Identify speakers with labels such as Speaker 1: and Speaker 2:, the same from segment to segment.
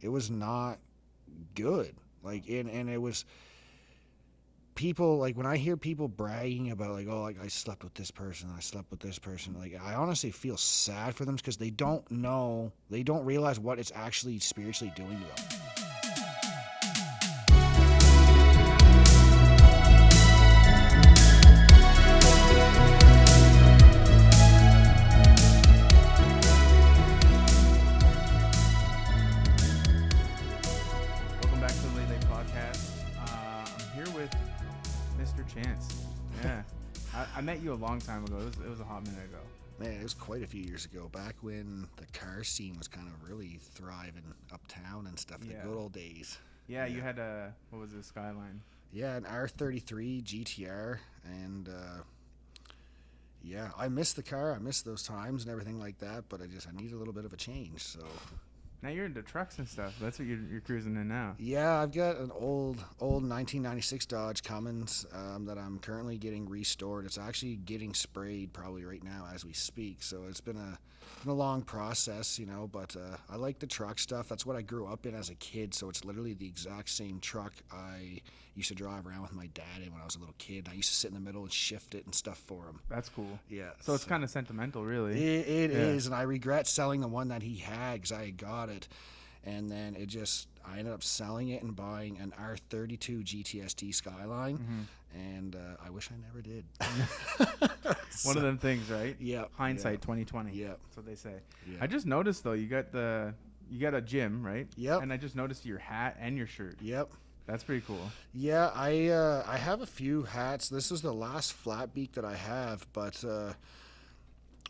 Speaker 1: It was not good. Like, and it was people, like, when I hear people bragging about, like, oh, like, I slept with this person, I slept with this person, like, I honestly feel sad for them because they don't know, they don't realize what it's actually spiritually doing to them.
Speaker 2: Welcome back to the Late Late Podcast. I'm here with Mr. Chance. Yeah, I met you a long time ago. It was a hot minute ago.
Speaker 1: Man, it was quite a few years ago, back when the car scene was kind of really thriving uptown and stuff,
Speaker 2: Yeah.
Speaker 1: the good old days.
Speaker 2: Yeah, you had a, what was it, Skyline?
Speaker 1: Yeah, an R33 GTR, and yeah, I miss the car. I miss those times and everything like that, but I need a little bit of a change, so...
Speaker 2: Now you're into trucks and stuff. That's what you're cruising in now.
Speaker 1: Yeah, I've got an old 1996 Dodge Cummins that I'm currently getting restored. It's actually getting sprayed probably right now as we speak. So it's been a long process, you know. But I like the truck stuff. That's what I grew up in as a kid. So it's literally the exact same truck I used to drive around with my dad in when I was a little kid. I used to sit in the middle and shift it and stuff for him.
Speaker 2: That's cool.
Speaker 1: Yeah.
Speaker 2: So it's kind of sentimental, really.
Speaker 1: It is, and I regret selling the one that he had because I had got it. And then I ended up selling it and buying an R32 GTST Skyline, and I wish I never did.
Speaker 2: One of them things, right?
Speaker 1: Yeah.
Speaker 2: Hindsight 2020.
Speaker 1: Yeah.
Speaker 2: That's what they say.
Speaker 1: Yeah.
Speaker 2: I just noticed though, you got a gym, right?
Speaker 1: Yep.
Speaker 2: And I just noticed your hat and your shirt.
Speaker 1: Yep.
Speaker 2: That's pretty cool.
Speaker 1: Yeah, I have a few hats. This is the last flat beak that I have, but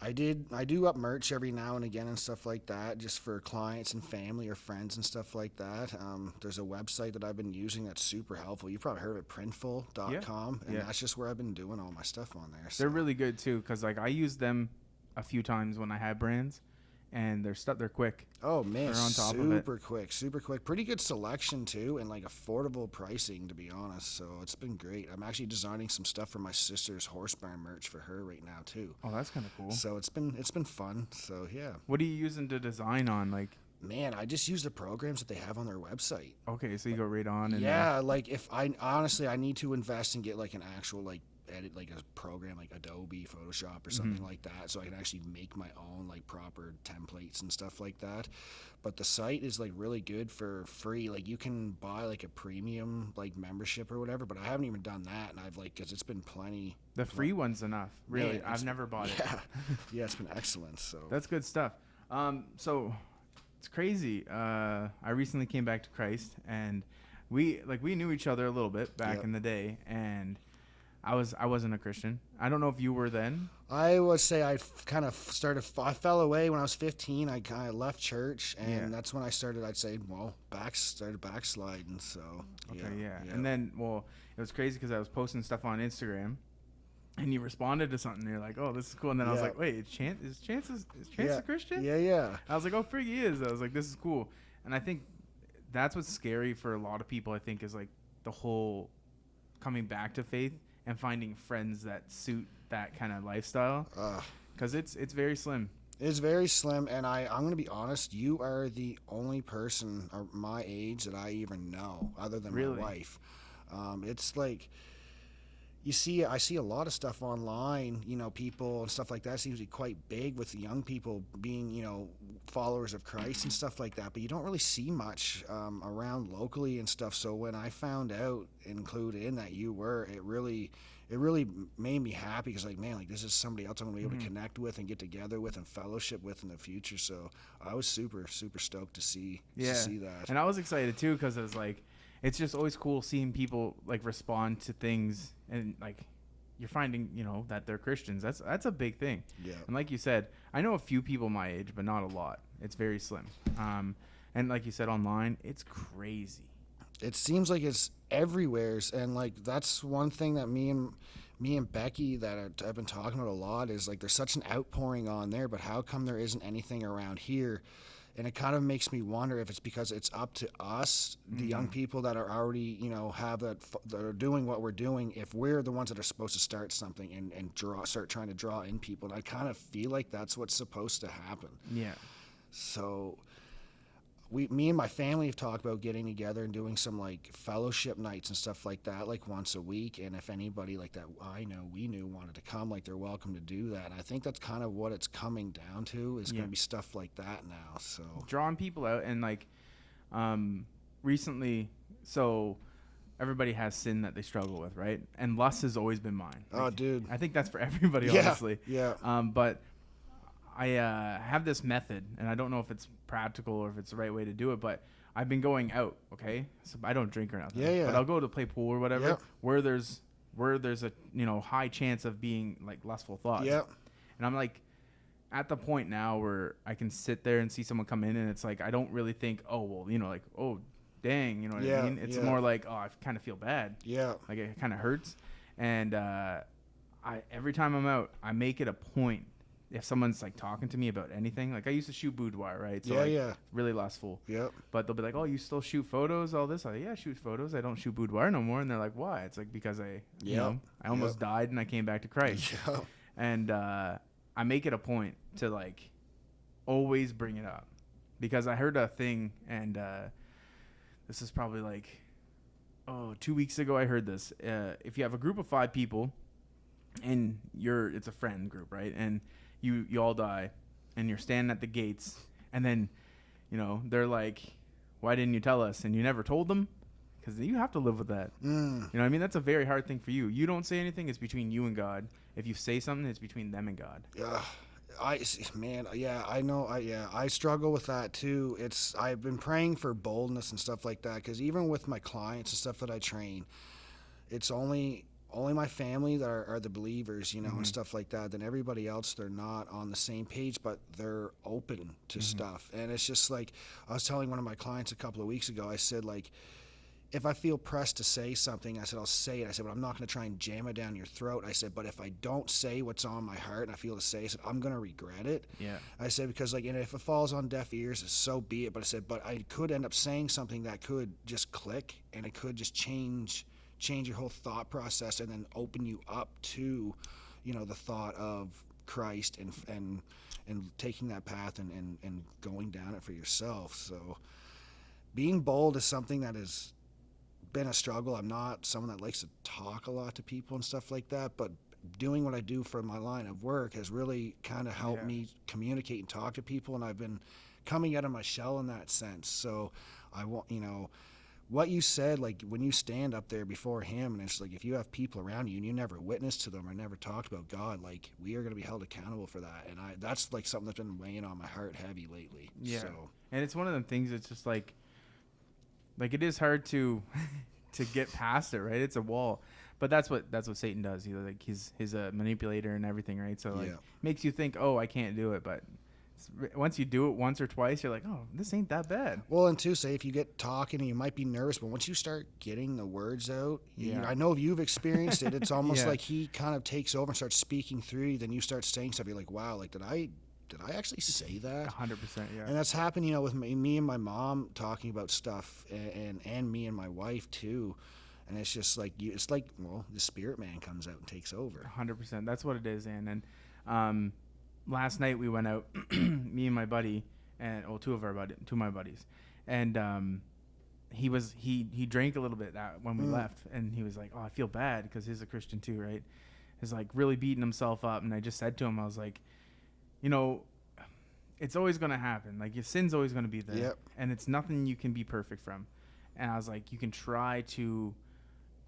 Speaker 1: I do up merch every now and again and stuff like that, just for clients and family or friends and stuff like that. There's a website that I've been using that's super helpful. You've probably heard of it, printful.com, and that's just where I've been doing all my stuff on there. So.
Speaker 2: They're really good too, because like I used them a few times when I had brands, and they're quick.
Speaker 1: Oh man,
Speaker 2: they're on top of it.
Speaker 1: super quick. Pretty good selection too, and like affordable pricing, to be honest. So it's been great. I'm actually designing some stuff for my sister's horse barn merch for her right now too.
Speaker 2: Oh, that's kind of cool.
Speaker 1: So it's been fun. So yeah.
Speaker 2: What are you using to design on? Like,
Speaker 1: man, I just use the programs that they have on their website.
Speaker 2: Okay, so you go right on. And
Speaker 1: yeah, like if I need to invest and get like an actual like edit, like a program like Adobe Photoshop or something like that, so I can actually make my own like proper templates and stuff like that. But the site is like really good for free. Like you can buy like a premium like membership or whatever, but I haven't even done that, and I've like, because it's been plenty.
Speaker 2: The free one's enough, really.
Speaker 1: Man,
Speaker 2: I've never bought it.
Speaker 1: Yeah, it's been excellent. So
Speaker 2: that's good stuff. So it's crazy. I recently came back to Christ, and we knew each other a little bit back in the day, and I wasn't a Christian. I don't know if you were then.
Speaker 1: I would say I fell away when I was 15. I kind of left church, and that's when I started, I'd say, started backsliding. So,
Speaker 2: okay, yeah. And then, it was crazy because I was posting stuff on Instagram, and you responded to something, and you're like, oh, this is cool. And then I was like, wait, is Chance a Christian?
Speaker 1: Yeah.
Speaker 2: I was like, oh, frig, he is. I was like, this is cool. And I think that's what's scary for a lot of people, I think, is like the whole coming back to faith and finding friends that suit that kind of lifestyle, because it's very slim.
Speaker 1: It's very slim, and I'm going to be honest, you are the only person my age that I even know other than my wife. It's like, I see a lot of stuff online, you know, people and stuff like that seems to be quite big with the young people being, you know, followers of Christ and stuff like that, but you don't really see much around locally and stuff. So when I found out, included in that you were, it really made me happy, because like, man, like this is somebody else I'm gonna be able to connect with and get together with and fellowship with in the future. So I was super stoked to see that.
Speaker 2: And I was excited too, because it was like, it's just always cool seeing people like respond to things, and like you're finding, you know, that they're Christians. That's a big thing.
Speaker 1: Yeah.
Speaker 2: And like you said, I know a few people my age, but not a lot. It's very slim. And like you said, online, it's crazy.
Speaker 1: It seems like it's everywhere, and like that's one thing that me and Becky that I've been talking about a lot is like there's such an outpouring on there, but how come there isn't anything around here? And it kind of makes me wonder if it's because it's up to us, the young people that are already, you know, that are doing what we're doing, if we're the ones that are supposed to start something and start trying to draw in people. And I kind of feel like that's what's supposed to happen.
Speaker 2: Yeah.
Speaker 1: So me and my family have talked about getting together and doing some like fellowship nights and stuff like that, like once a week. And if anybody like that we knew wanted to come, like they're welcome to do that. And I think that's kind of what it's coming down to is going to be stuff like that now. So
Speaker 2: drawing people out and like recently, so everybody has sin that they struggle with, right? And lust has always been mine. Like,
Speaker 1: oh, dude,
Speaker 2: I think that's for everybody,
Speaker 1: yeah,
Speaker 2: honestly.
Speaker 1: Yeah.
Speaker 2: But I have this method, and I don't know if it's practical or if it's the right way to do it, but I've been going out, okay? So I don't drink or nothing.
Speaker 1: Yeah.
Speaker 2: But I'll go to play pool or whatever,
Speaker 1: Yeah.
Speaker 2: where there's a high chance of being like lustful thoughts.
Speaker 1: Yeah.
Speaker 2: And I'm like at the point now where I can sit there and see someone come in, and it's like I don't really think, oh well, like, oh dang, you know what I mean? It's more like, oh, I kind of feel bad.
Speaker 1: Yeah.
Speaker 2: Like it kind of hurts. And every time I'm out, I make it a point. If someone's like talking to me about anything, like I used to shoot boudoir, right? So really lustful.
Speaker 1: Yep.
Speaker 2: But they'll be like, "Oh, you still shoot photos? All this?" I'm like, "Yeah, I shoot photos. I don't shoot boudoir no more." And they're like, "Why?" It's like because I almost died and I came back to Christ.
Speaker 1: Yep.
Speaker 2: And I make it a point to like always bring it up because I heard a thing, and this is probably like 2 weeks ago. I heard this. If you have a group of 5 people, and it's a friend group, right? And you all die, and you're standing at the gates, and then, they're like, "Why didn't you tell us?" And you never told them, because you have to live with that. You know what I mean? That's a very hard thing for you. You don't say anything; it's between you and God. If you say something, it's between them and God.
Speaker 1: Yeah, I know. I struggle with that too. I've been praying for boldness and stuff like that, because even with my clients and stuff that I train, it's only my family that are the believers, and stuff like that. Then everybody else, they're not on the same page, but they're open to stuff. And it's just like, I was telling one of my clients a couple of weeks ago, I said, like, if I feel pressed to say something, I said, I'll say it. I said, but I'm not going to try and jam it down your throat. I said, but if I don't say what's on my heart and I feel to say, I said, I'm going to regret it.
Speaker 2: Yeah.
Speaker 1: I said, because like, if it falls on deaf ears, so be it. But I said, but I could end up saying something that could just click, and it could just change your whole thought process, and then open you up to, the thought of Christ and taking that path and going down it for yourself. So being bold is something that has been a struggle. I'm not someone that likes to talk a lot to people and stuff like that, but doing what I do for my line of work has really kind of helped me communicate and talk to people, and I've been coming out of my shell in that sense. So I want, what you said, like when you stand up there before him, and it's like, if you have people around you and you never witnessed to them or never talked about God, like we are going to be held accountable for that. And that's like something that's been weighing on my heart heavy lately.
Speaker 2: Yeah.
Speaker 1: So.
Speaker 2: And it's one of them things. It's just like it is hard to get past it, right? It's a wall, but that's what Satan does. He's a manipulator and everything, right? So like makes you think, oh, I can't do it, but once you do it once or twice, you're like, oh, this ain't that bad.
Speaker 1: Well, and too, say if you get talking and you might be nervous, but once you start getting the words out, I know you've experienced it. It's almost like he kind of takes over and starts speaking through you. Then you start saying stuff. You're like, wow, like did I actually say that?
Speaker 2: 100%, yeah.
Speaker 1: And that's happened, with me and my mom talking about stuff, and me and my wife too. And it's just like the spirit man comes out and takes over.
Speaker 2: 100%. That's what it is, and last night we went out, me and my buddy, and two of my buddies, and he drank a little bit when we left, and he was like, oh, I feel bad because he's a Christian too, right? He's like really beating himself up, and I just said to him, I was like, it's always going to happen. Like your sin's always going to be there, and it's nothing you can be perfect from. And I was like, you can try to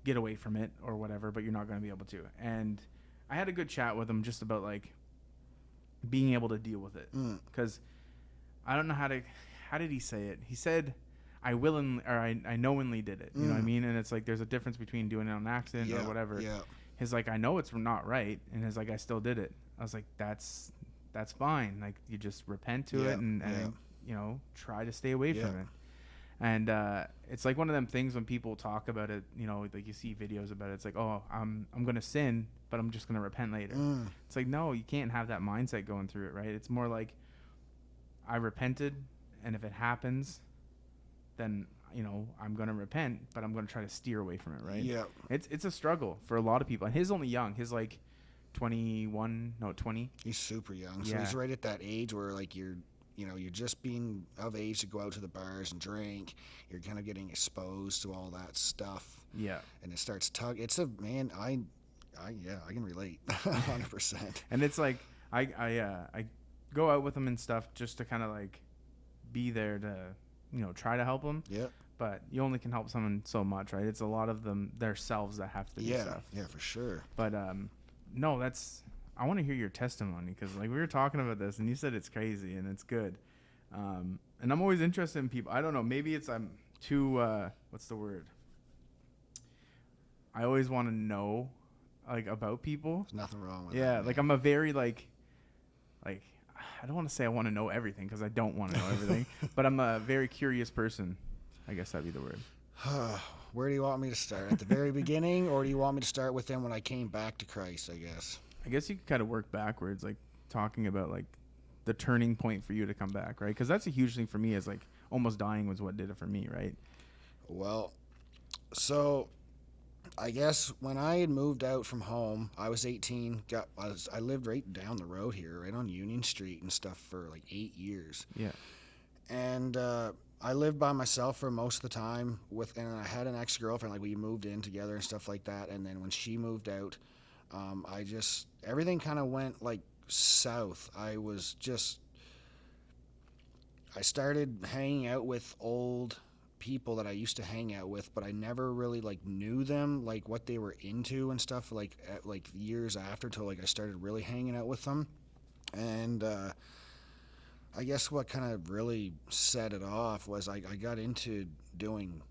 Speaker 2: get away from it or whatever, but you're not going to be able to. And I had a good chat with him just about like being able to deal with it, because I don't know how did he say it? He said, I knowingly did it. You know what I mean? And it's like there's a difference between doing it on accident or whatever. Yeah. He's like, I know it's not right, and he's like, I still did it. I was like, that's fine. Like you just repent to it and try to stay away from it. And it's like one of them things when people talk about it, like you see videos about it. It's like, oh, I'm gonna sin, but I'm just gonna repent later. It's like, no, you can't have that mindset going through it, right? It's more like, I repented, and if it happens, then I'm gonna repent, but I'm gonna try to steer away from it, right? Yeah. It's a struggle for a lot of people, and he's only young. He's like 21, no 20.
Speaker 1: He's super young, so he's right at that age where like you're just being of age to go out to the bars and drink. You're kind of getting exposed to all that stuff.
Speaker 2: Yeah.
Speaker 1: And it starts it's a man. I can relate 100%.
Speaker 2: And it's like I go out with them and stuff just to kind of like be there to try to help them.
Speaker 1: Yeah.
Speaker 2: But you only can help someone so much, right? It's a lot of them themselves that have to do stuff.
Speaker 1: Yeah, for sure.
Speaker 2: But no, I want to hear your testimony, because like we were talking about this and you said it's crazy and it's good. And I'm always interested in people. I don't know, maybe I'm too what's the word? I always want to know like about people.
Speaker 1: There's nothing wrong with that.
Speaker 2: Yeah, like I'm a very like I don't want to say I want to know everything, because I don't want to know everything, but I'm a very curious person. I guess that'd be the word.
Speaker 1: Where do you want me to start? At the very beginning, or do you want me to start with them when I came back to Christ, I guess?
Speaker 2: I guess you could kind of work backwards, like talking about like the turning point for you to come back, right? Because that's a huge thing for me, is like almost dying was what did it for me, right?
Speaker 1: Well, so I guess when I had moved out from home, I was 18. I lived right down the road here, right on Union Street and stuff, for like 8 years.
Speaker 2: Yeah.
Speaker 1: And I lived by myself for most of the time, and I had an ex-girlfriend. Like, we moved in together and stuff like that. And then when she moved out, everything kind of went like south. I started hanging out with old people that I used to hang out with, but I never really like knew them, like what they were into and stuff, like years after, till like I started really hanging out with them. And I guess what kind of really set it off was I got into doing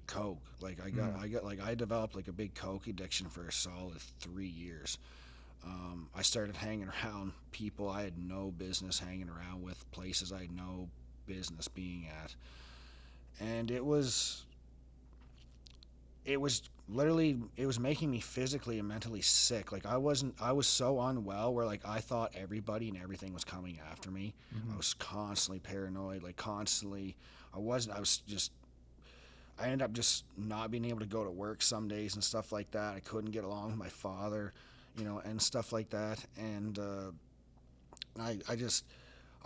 Speaker 1: coke. Like I developed like a big coke addiction for a solid 3 years. I started hanging around people I had no business hanging around with, places I had no business being at, and it was literally, it was making me physically and mentally sick. Like I was so unwell, where like I thought everybody and everything was coming after me. I was constantly paranoid, like constantly. I ended up just not being able to go to work some days and stuff like that. I couldn't get along with my father, and stuff like that. And I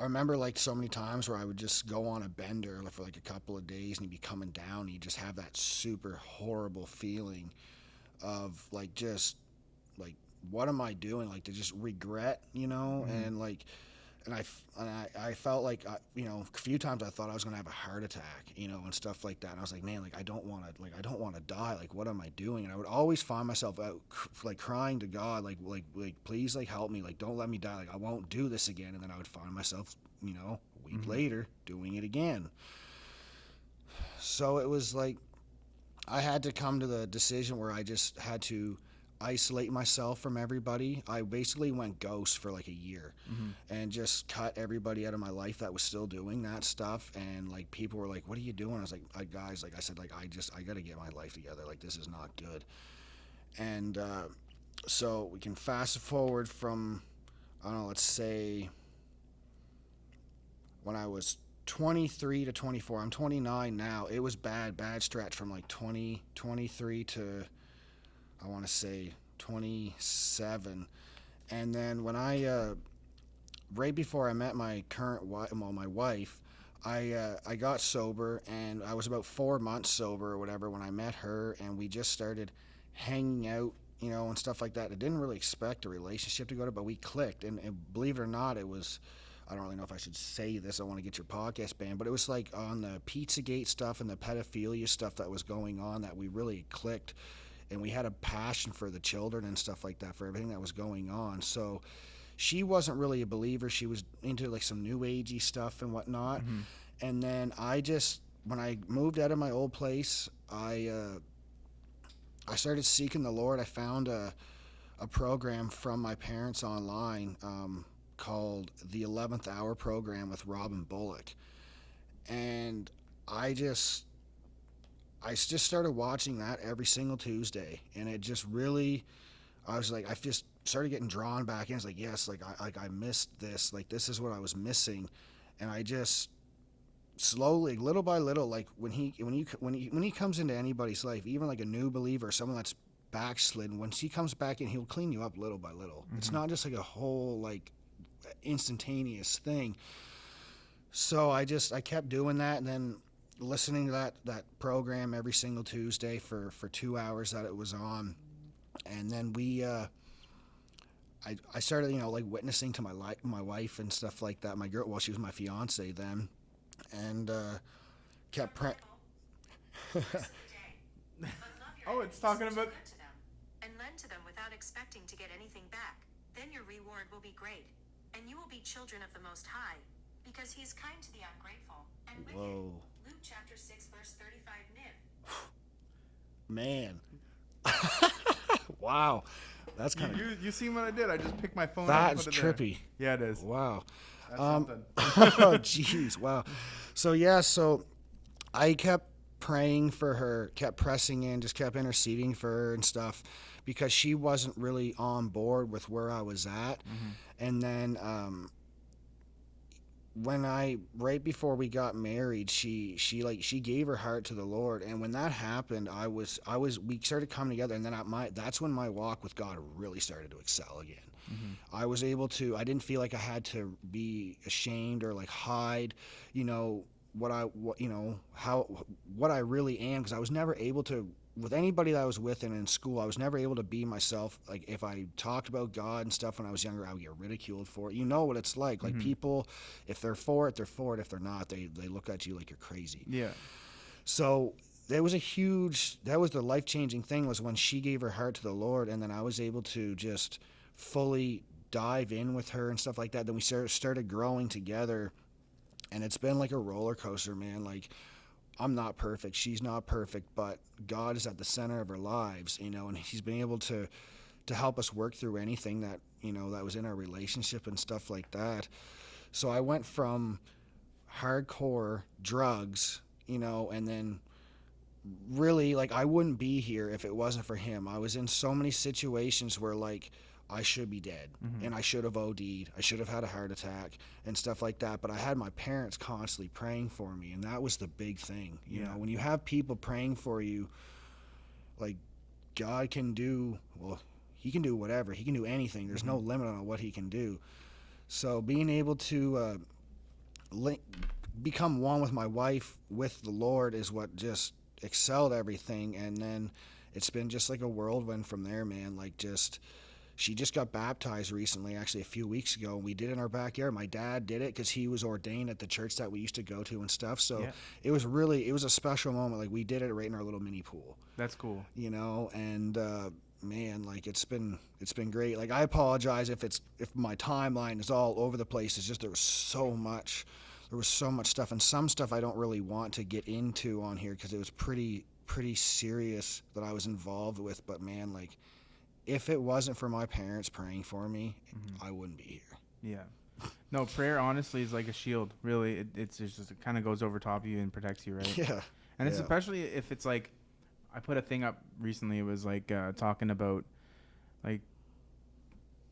Speaker 1: remember like so many times where I would just go on a bender for like a couple of days, and he'd be coming down, and you just have that super horrible feeling of like, just like, what am I doing? Like, to just regret, and like, and I felt like, a few times I thought I was going to have a heart attack, and stuff like that. And I was like, man, like, I don't want to die. Like, what am I doing? And I would always find myself out like crying to God, like, please, like, help me. Like, don't let me die. Like, I won't do this again. And then I would find myself, a week later doing it again. So it was like, I had to come to the decision where I just had to isolate myself from everybody. I basically went ghost for like a year, and just cut everybody out of my life that was still doing that stuff. And like, people were like, what are you doing? I was like, guys, like I said, like, I got to get my life together. Like, this is not good. And so we can fast forward from, I don't know, let's say when I was 23 to 24. I'm 29 now. It was bad stretch from like 23 to, I want to say 27. And then when right before I met my my wife, I got sober, and I was about 4 months sober or whatever when I met her, and we just started hanging out, and stuff like that. I didn't really expect a relationship to go to, but we clicked, and believe it or not, it was, I don't really know if I should say this, I want to get your podcast banned, but it was like on the Pizzagate stuff and the pedophilia stuff that was going on that we really clicked. And we had a passion for the children and stuff like that, for everything that was going on. So she wasn't really a believer. She was into like some new agey stuff and whatnot. And then when I moved out of my old place, I started seeking the Lord. I found a program from my parents online, called the 11th Hour Program with Robin Bullock. And I just started watching that every single Tuesday, and it just really, I was like, I just started getting drawn back in. It's like, yes, like I missed this, like this is what I was missing. And I just slowly, little by little, like when he comes into anybody's life, even like a new believer, someone that's backslidden, once he comes back in, he'll clean you up little by little. It's not just like a whole like instantaneous thing. So I kept doing that, and then listening to that program every single Tuesday for 2 hours that it was on, and then I started, like witnessing to my wife and stuff like that. My girl, well, she was my fiance then, and kept praying.
Speaker 2: Oh, it's talking about.
Speaker 3: And lend to them without expecting to get anything back. Then your reward will be great, and you will be children of the Most High, because He is kind to the ungrateful and wicked.
Speaker 1: Whoa.
Speaker 3: Luke chapter 6 verse 35 Niv.
Speaker 1: Man. Wow. That's kind of.
Speaker 2: You seen what I did? I just picked my phone up.
Speaker 1: That's
Speaker 2: and put it
Speaker 1: trippy.
Speaker 2: There. Yeah, it is.
Speaker 1: Wow.
Speaker 2: That's something.
Speaker 1: Oh, jeez. Wow. So I kept praying for her, kept pressing in, just kept interceding for her and stuff, because she wasn't really on board with where I was at.
Speaker 2: Mm-hmm.
Speaker 1: And then right before we got married, she gave her heart to the Lord, and when that happened, we started coming together, and then that's when my walk with God really started to excel again. Mm-hmm. I was able to. I didn't feel like I had to be ashamed or like hide, what I really am, because I was never able to. With anybody that I was with and in school, I was never able to be myself. Like, if I talked about God and stuff when I was younger, I would get ridiculed for it. You know what it's like. Like,
Speaker 2: Mm-hmm.
Speaker 1: people, if they're for it, they're for it. If they're not, they look at you like you're crazy.
Speaker 2: Yeah.
Speaker 1: So that was the life-changing thing, was when she gave her heart to the Lord, and then I was able to just fully dive in with her and stuff like that. Then we started growing together, and it's been like a roller coaster, man. Like, I'm not perfect. She's not perfect, but God is at the center of our lives, and He's been able to help us work through anything that, that was in our relationship and stuff like that. So I went from hardcore drugs, and then really, like, I wouldn't be here if it wasn't for Him. I was in so many situations where, like, I should be dead,
Speaker 2: Mm-hmm.
Speaker 1: and I should have OD'd. I should have had a heart attack and stuff like that. But I had my parents constantly praying for me, and that was the big thing. You know, when you have people praying for you, like, God can do, well, He can do whatever. He can do anything. There's no limit on what He can do. So being able to become one with my wife, with the Lord, is what just excelled everything. And then it's been just like a whirlwind from there, man. Like, she just got baptized recently, actually a few weeks ago, and we did it in our backyard. My dad did it because he was ordained at the church that we used to go to and stuff. So it was a special moment. Like, we did it right in our little mini pool.
Speaker 2: That's cool.
Speaker 1: And man, like, it's been great. Like, I apologize if my timeline is all over the place. It's just there was so much stuff, and some stuff I don't really want to get into on here because it was pretty serious that I was involved with. But man, like, if it wasn't for my parents praying for me, I wouldn't be here.
Speaker 2: Yeah. No, prayer honestly is like a shield. Really, it kind of goes over top of you and protects you, right?
Speaker 1: Yeah.
Speaker 2: And it's especially if it's like, I put a thing up recently. It was like talking about like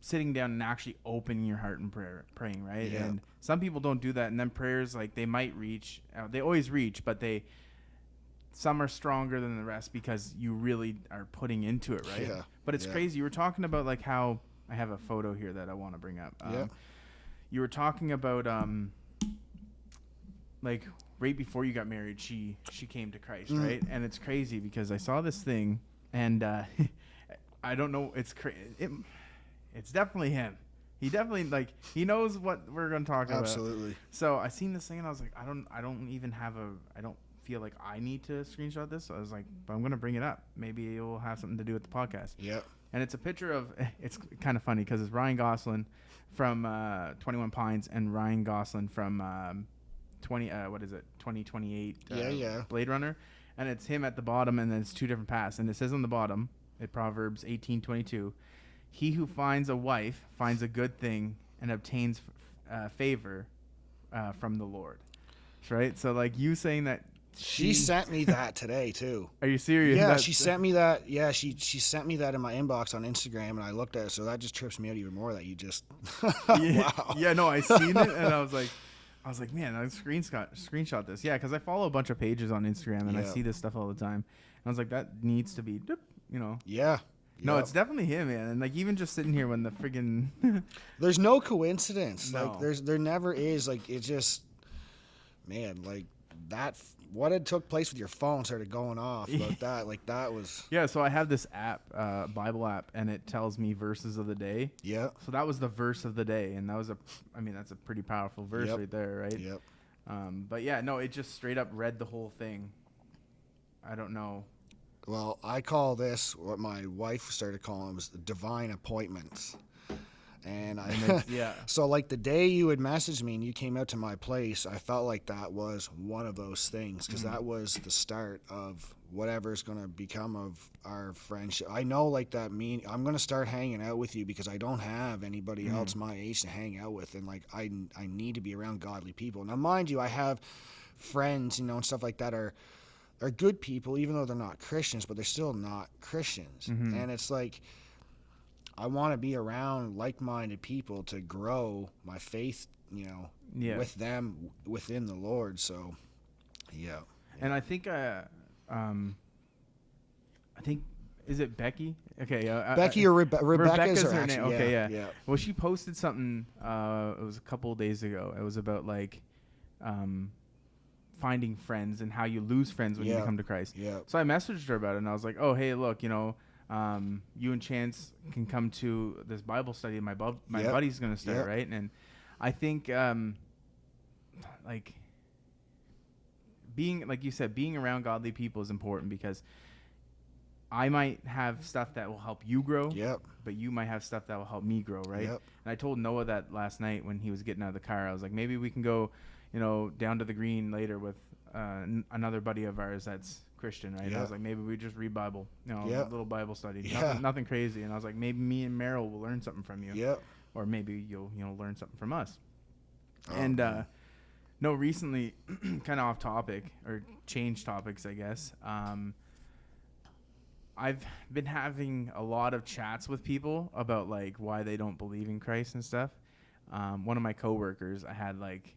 Speaker 2: sitting down and actually opening your heart and praying, right?
Speaker 1: Yeah.
Speaker 2: And some people don't do that, and then prayers, like, they might reach. They always reach, but some are stronger than the rest because you really are putting into it, right?
Speaker 1: Yeah.
Speaker 2: But it's crazy. You were talking about, like, how I have a photo here that I want to bring up. You were talking about like, right before you got married, she came to Christ, right? And it's crazy because I saw this thing, and I don't know. It's definitely him. He definitely, like, he knows what we're going to talk about.
Speaker 1: Absolutely.
Speaker 2: So I seen this thing and I was like, I don't feel like I need to screenshot this. So I was like, but I'm going to bring it up. Maybe it will have something to do with the podcast.
Speaker 1: Yeah.
Speaker 2: And it's a picture of, it's kind of funny because it's Ryan Gosling from 21 Pines and Ryan Gosling from 2028 Blade Runner. And it's him at the bottom, and then it's two different paths. And it says on the bottom, at Proverbs 18:22, he who finds a wife finds a good thing and obtains favor from the Lord. Right? So, like, you saying that
Speaker 1: she sent me that today too.
Speaker 2: Are you serious?
Speaker 1: Yeah, she sent me that. Yeah, she sent me that in my inbox on Instagram, and I looked at it. So that just trips me out even more that you just. Wow.
Speaker 2: Yeah, no, I seen it, and I was like, man, I screenshot this. Yeah, because I follow a bunch of pages on Instagram, and I see this stuff all the time. And I was like, that needs to be,
Speaker 1: Yeah.
Speaker 2: No, it's definitely him, man. And, like, even just sitting here when the friggin'
Speaker 1: there's no coincidence.
Speaker 2: No.
Speaker 1: Like, there never is. Like, it just, man, like that, what had took place with your phone started going off about that. Like that was.
Speaker 2: Yeah, so I have this app, Bible app, and it tells me verses of the day.
Speaker 1: Yeah.
Speaker 2: So that was the verse of the day, and that's a pretty powerful verse right there, right?
Speaker 1: Yep.
Speaker 2: But yeah, no, it just straight up read the whole thing. I don't know.
Speaker 1: Well, I call this what my wife started calling was divine appointments. And so like the day you had messaged me and you came out to my place, I felt like that was one of those things because that was the start of whatever's going to become of our friendship. I know like that I'm going to start hanging out with you because I don't have anybody else my age to hang out with. And like, I need to be around godly people. Now, mind you, I have friends, and stuff like that are good people, even though they're not Christians, but they're still not Christians. And it's like, I want to be around like-minded people to grow my faith, with them within the Lord. So, yeah.
Speaker 2: And I think, is it Becky? Okay.
Speaker 1: Becky or Rebecca's
Speaker 2: her name. Okay,
Speaker 1: yeah.
Speaker 2: Well, she posted something, it was a couple of days ago. It was about like, finding friends and how you lose friends when you come to Christ.
Speaker 1: Yeah.
Speaker 2: So I messaged her about it and I was like, oh, hey, look, you and Chance can come to this Bible study my buddy's going to start, right? And I think, like being, like you said, being around godly people is important because I might have stuff that will help you grow, but you might have stuff that will help me grow, right? And I told Noah that last night when he was getting out of the car. I was like, maybe we can go, down to the green later with another buddy of ours that's Christian, right? I was like, maybe we just read Bible, a little Bible study, nothing crazy. And I was like, maybe me and Meryl will learn something from you, or maybe you'll learn something from us. And no, recently, kind of off topic or change topics, I guess. I've been having a lot of chats with people about like why they don't believe in Christ and stuff. One of my coworkers, I had like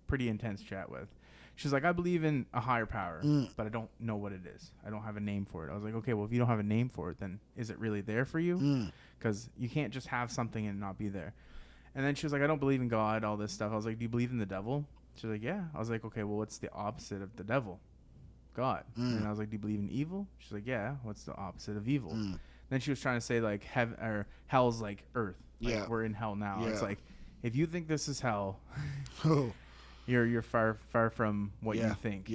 Speaker 2: pretty intense chat with. She's like, I believe in a higher power, but I don't know what it is. I don't have a name for it. I was like, okay, well, if you don't have a name for it, then is it really there for you? Because you can't just have something and not be there. And then she was like, I don't believe in God, all this stuff. I was like, do you believe in the devil? She's like, yeah. I was like, okay, well, what's the opposite of the devil? God. And I was like, do you believe in evil? She's like, yeah. What's the opposite of evil? Then she was trying to say like heaven or hell's like earth. Like we're in hell now. It's like, if you think this is hell, you're far from what you think.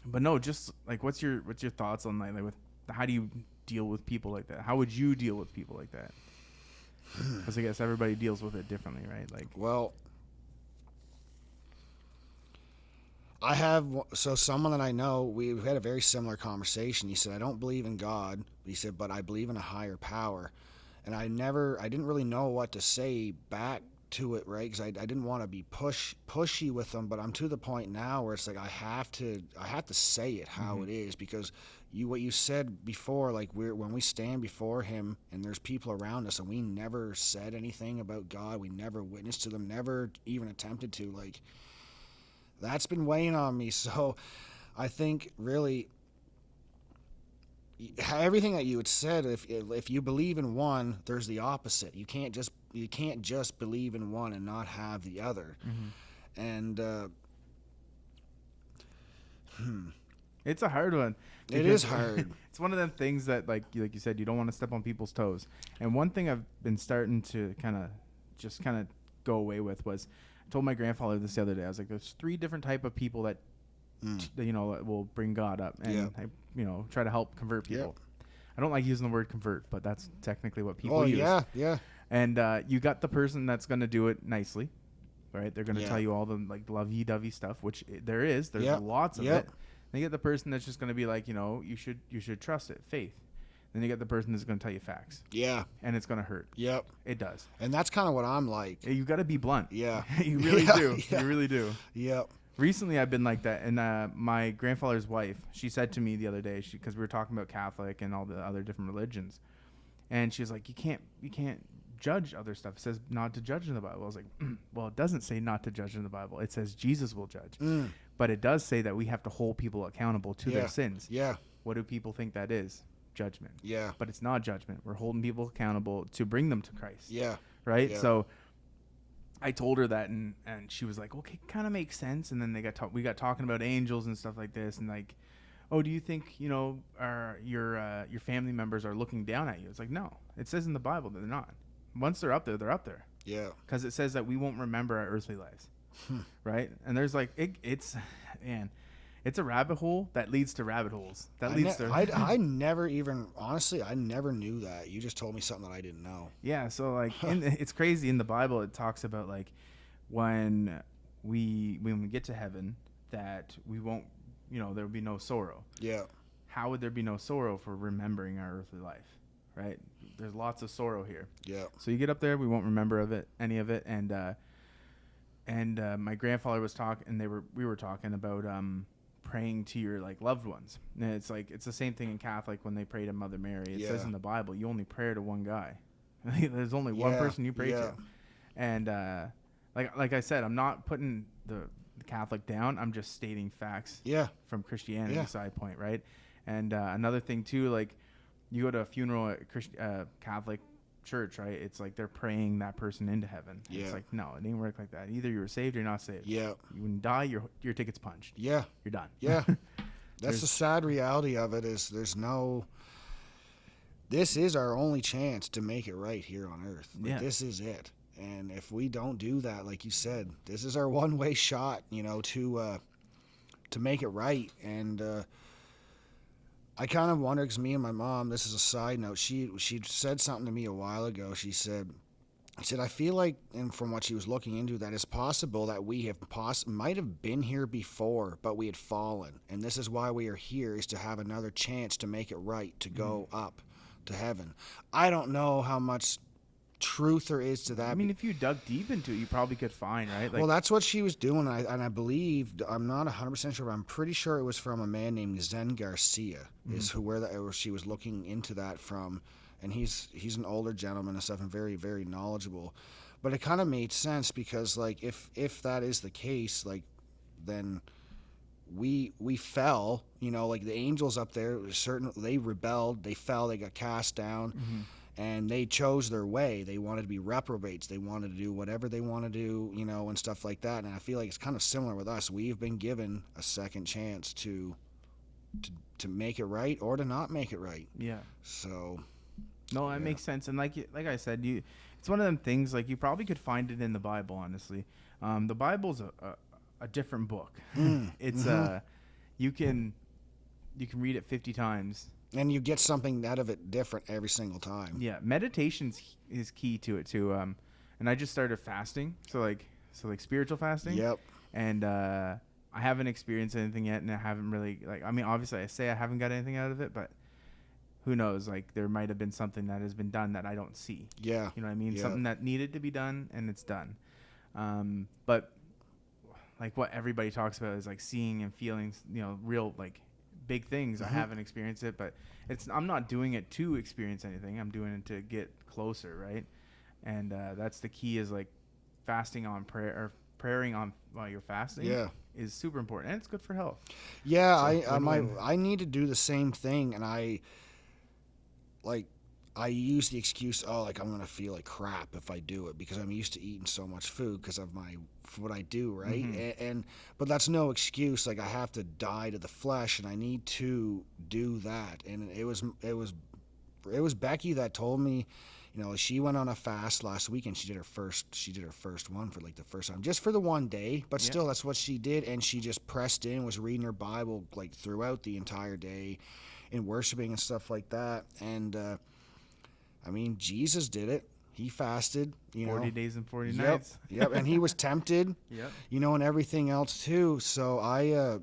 Speaker 2: But no, just like what's your thoughts on like with how do you deal with people like that? How would you deal with people like that? Because I guess everybody deals with it differently, right? Like,
Speaker 1: well, I have someone that I know. We've had a very similar conversation. He said, I don't believe in God. He said, but I believe in a higher power. And I didn't really know what to say back to it, right? Because I didn't want to be pushy with them, but I'm to the point now where it's like I have to say it how it is, because what you said before, like when we stand before Him and there's people around us and we never said anything about God, we never witnessed to them, never even attempted to, like that's been weighing on me. So I think really everything that you had said, if you believe in one, there's the opposite. You can't just believe in one and not have the other. And
Speaker 2: it's a hard one.
Speaker 1: It is hard.
Speaker 2: It's one of them things that like you said, you don't want to step on people's toes. And one thing I've been starting to kind of go away with was, I told my grandfather this the other day. I was like, there's 3 different type of people that will bring God up and I, try to help convert people. I don't like using the word convert, but that's technically what people use.
Speaker 1: Yeah.
Speaker 2: And you got the person that's going to do it nicely, right? They're going to tell you all the like lovey-dovey stuff, which there's lots of it. Then you get the person that's just going to be like, you should trust it, faith. Then you get the person that's going to tell you facts. Yeah. And it's going to hurt.
Speaker 1: Yep.
Speaker 2: It does.
Speaker 1: And that's kind of what I'm like.
Speaker 2: You got to be blunt.
Speaker 1: Yeah.
Speaker 2: You really do.
Speaker 1: Yeah.
Speaker 2: You really do.
Speaker 1: Yep.
Speaker 2: Recently, I've been like that, and my grandfather's wife, she said to me the other day, because we were talking about Catholic and all the other different religions, and she was like, you can't judge other stuff. It says not to judge in the Bible. I was like, well, it doesn't say not to judge in the Bible. It says Jesus will judge, but it does say that we have to hold people accountable to their sins. Yeah. What do people think that is? Judgment. Yeah. But it's not judgment. We're holding people accountable to bring them to Christ. Yeah. Right. Yeah. So I told her that, and she was like, okay, kind of makes sense. And then we got talking about angels and stuff like this, and like, oh, do you think, you know, your family members are looking down at you? It's like, no, it says in the Bible that they're not. Once they're up there, they're up there.
Speaker 1: Yeah.
Speaker 2: Because it says that we won't remember our earthly lives, right? And there's like, it's a rabbit hole that leads to rabbit holes.
Speaker 1: I never even, honestly, I never knew that. You just told me something that I didn't know.
Speaker 2: Yeah, so like, it's crazy. In the Bible, it talks about like when we get to heaven, that we won't, you know, there will be no sorrow.
Speaker 1: Yeah. How
Speaker 2: would there be no sorrow for remembering our earthly life, right? There's lots of sorrow here.
Speaker 1: Yeah.
Speaker 2: So you get up there, we won't remember any of it, and my grandfather was talking, and we were talking about praying to your like loved ones. And it's like, it's the same thing in Catholic when they pray to Mother Mary. It says in the Bible, you only pray to one guy. There's only one person you pray to. And like I said, I'm not putting the Catholic down. I'm just stating facts from Christianity side point, right? And another thing too, like you go to a funeral at Catholic church, right? It's like they're praying that person into heaven. It's like, no, it didn't work like that. Either you're saved or you're not saved. You when you die, your ticket's punched. You're done.
Speaker 1: That's the sad reality of it, is this is our only chance to make it right here on earth. Like, this is it. And if we don't do that, like you said, this is our one-way shot, you know, to make it right. And I kind of wonder, because me and my mom, this is a side note, she said something to me a while ago. She said, I feel like, and from what she was looking into, that it's possible that we might have been here before, but we had fallen. And this is why we are here, is to have another chance to make it right, to go up to heaven. I don't know how much truth there is to that.
Speaker 2: I mean, if you dug deep into it, you probably could find, right? Like,
Speaker 1: well, that's what she was doing, and I believe, I'm not 100% sure, but I'm pretty sure it was from a man named Zen Garcia, is where she was looking into that from, and he's an older gentleman and stuff, and very, very knowledgeable. But it kind of made sense, because like if that is the case, like then we fell, you know, like the angels up there, they rebelled, they fell, they got cast down. And they chose their way. They wanted to be reprobates. They wanted to do whatever they want to do, you know, and stuff like that. And I feel like it's kind of similar with us. We've been given a second chance to make it right, or to not make it right.
Speaker 2: Yeah.
Speaker 1: So.
Speaker 2: No, that makes sense. And like I said, it's one of them things. Like, you probably could find it in the Bible. Honestly, the Bible's a different book. It's you can read it 50 times.
Speaker 1: And you get something out of it different every single time.
Speaker 2: Yeah, meditation is key to it too. And I just started fasting, so like spiritual fasting.
Speaker 1: Yep.
Speaker 2: And I haven't experienced anything yet, and I haven't really, like, I mean, obviously I say I haven't got anything out of it, but who knows? Like, there might have been something that has been done that I don't see.
Speaker 1: Yeah.
Speaker 2: You know what I mean?
Speaker 1: Yeah.
Speaker 2: Something that needed to be done, and it's done. But like what everybody talks about is like seeing and feeling, you know, real like big things. I haven't experienced it, but I'm not doing it to experience anything. I'm doing it to get closer, right? And that's the key, is like fasting on prayer, or praying on while you're fasting is super important, and it's good for health.
Speaker 1: Yeah, so I need to do the same thing, and I use the excuse, like I'm gonna feel like crap if I do it, because I'm used to eating so much food because of what I do, right? But that's no excuse. Like, I have to die to the flesh, and I need to do that. And it was Becky that told me, you know, she went on a fast last week, and she did her first one for like the first time, just for the one day, but still, that's what she did. And she just pressed in, was reading her Bible like throughout the entire day, and worshiping and stuff like that. And I mean, Jesus did it. He fasted,
Speaker 2: 40 days and 40 nights.
Speaker 1: Yep, and he was tempted, you know, and everything else too. So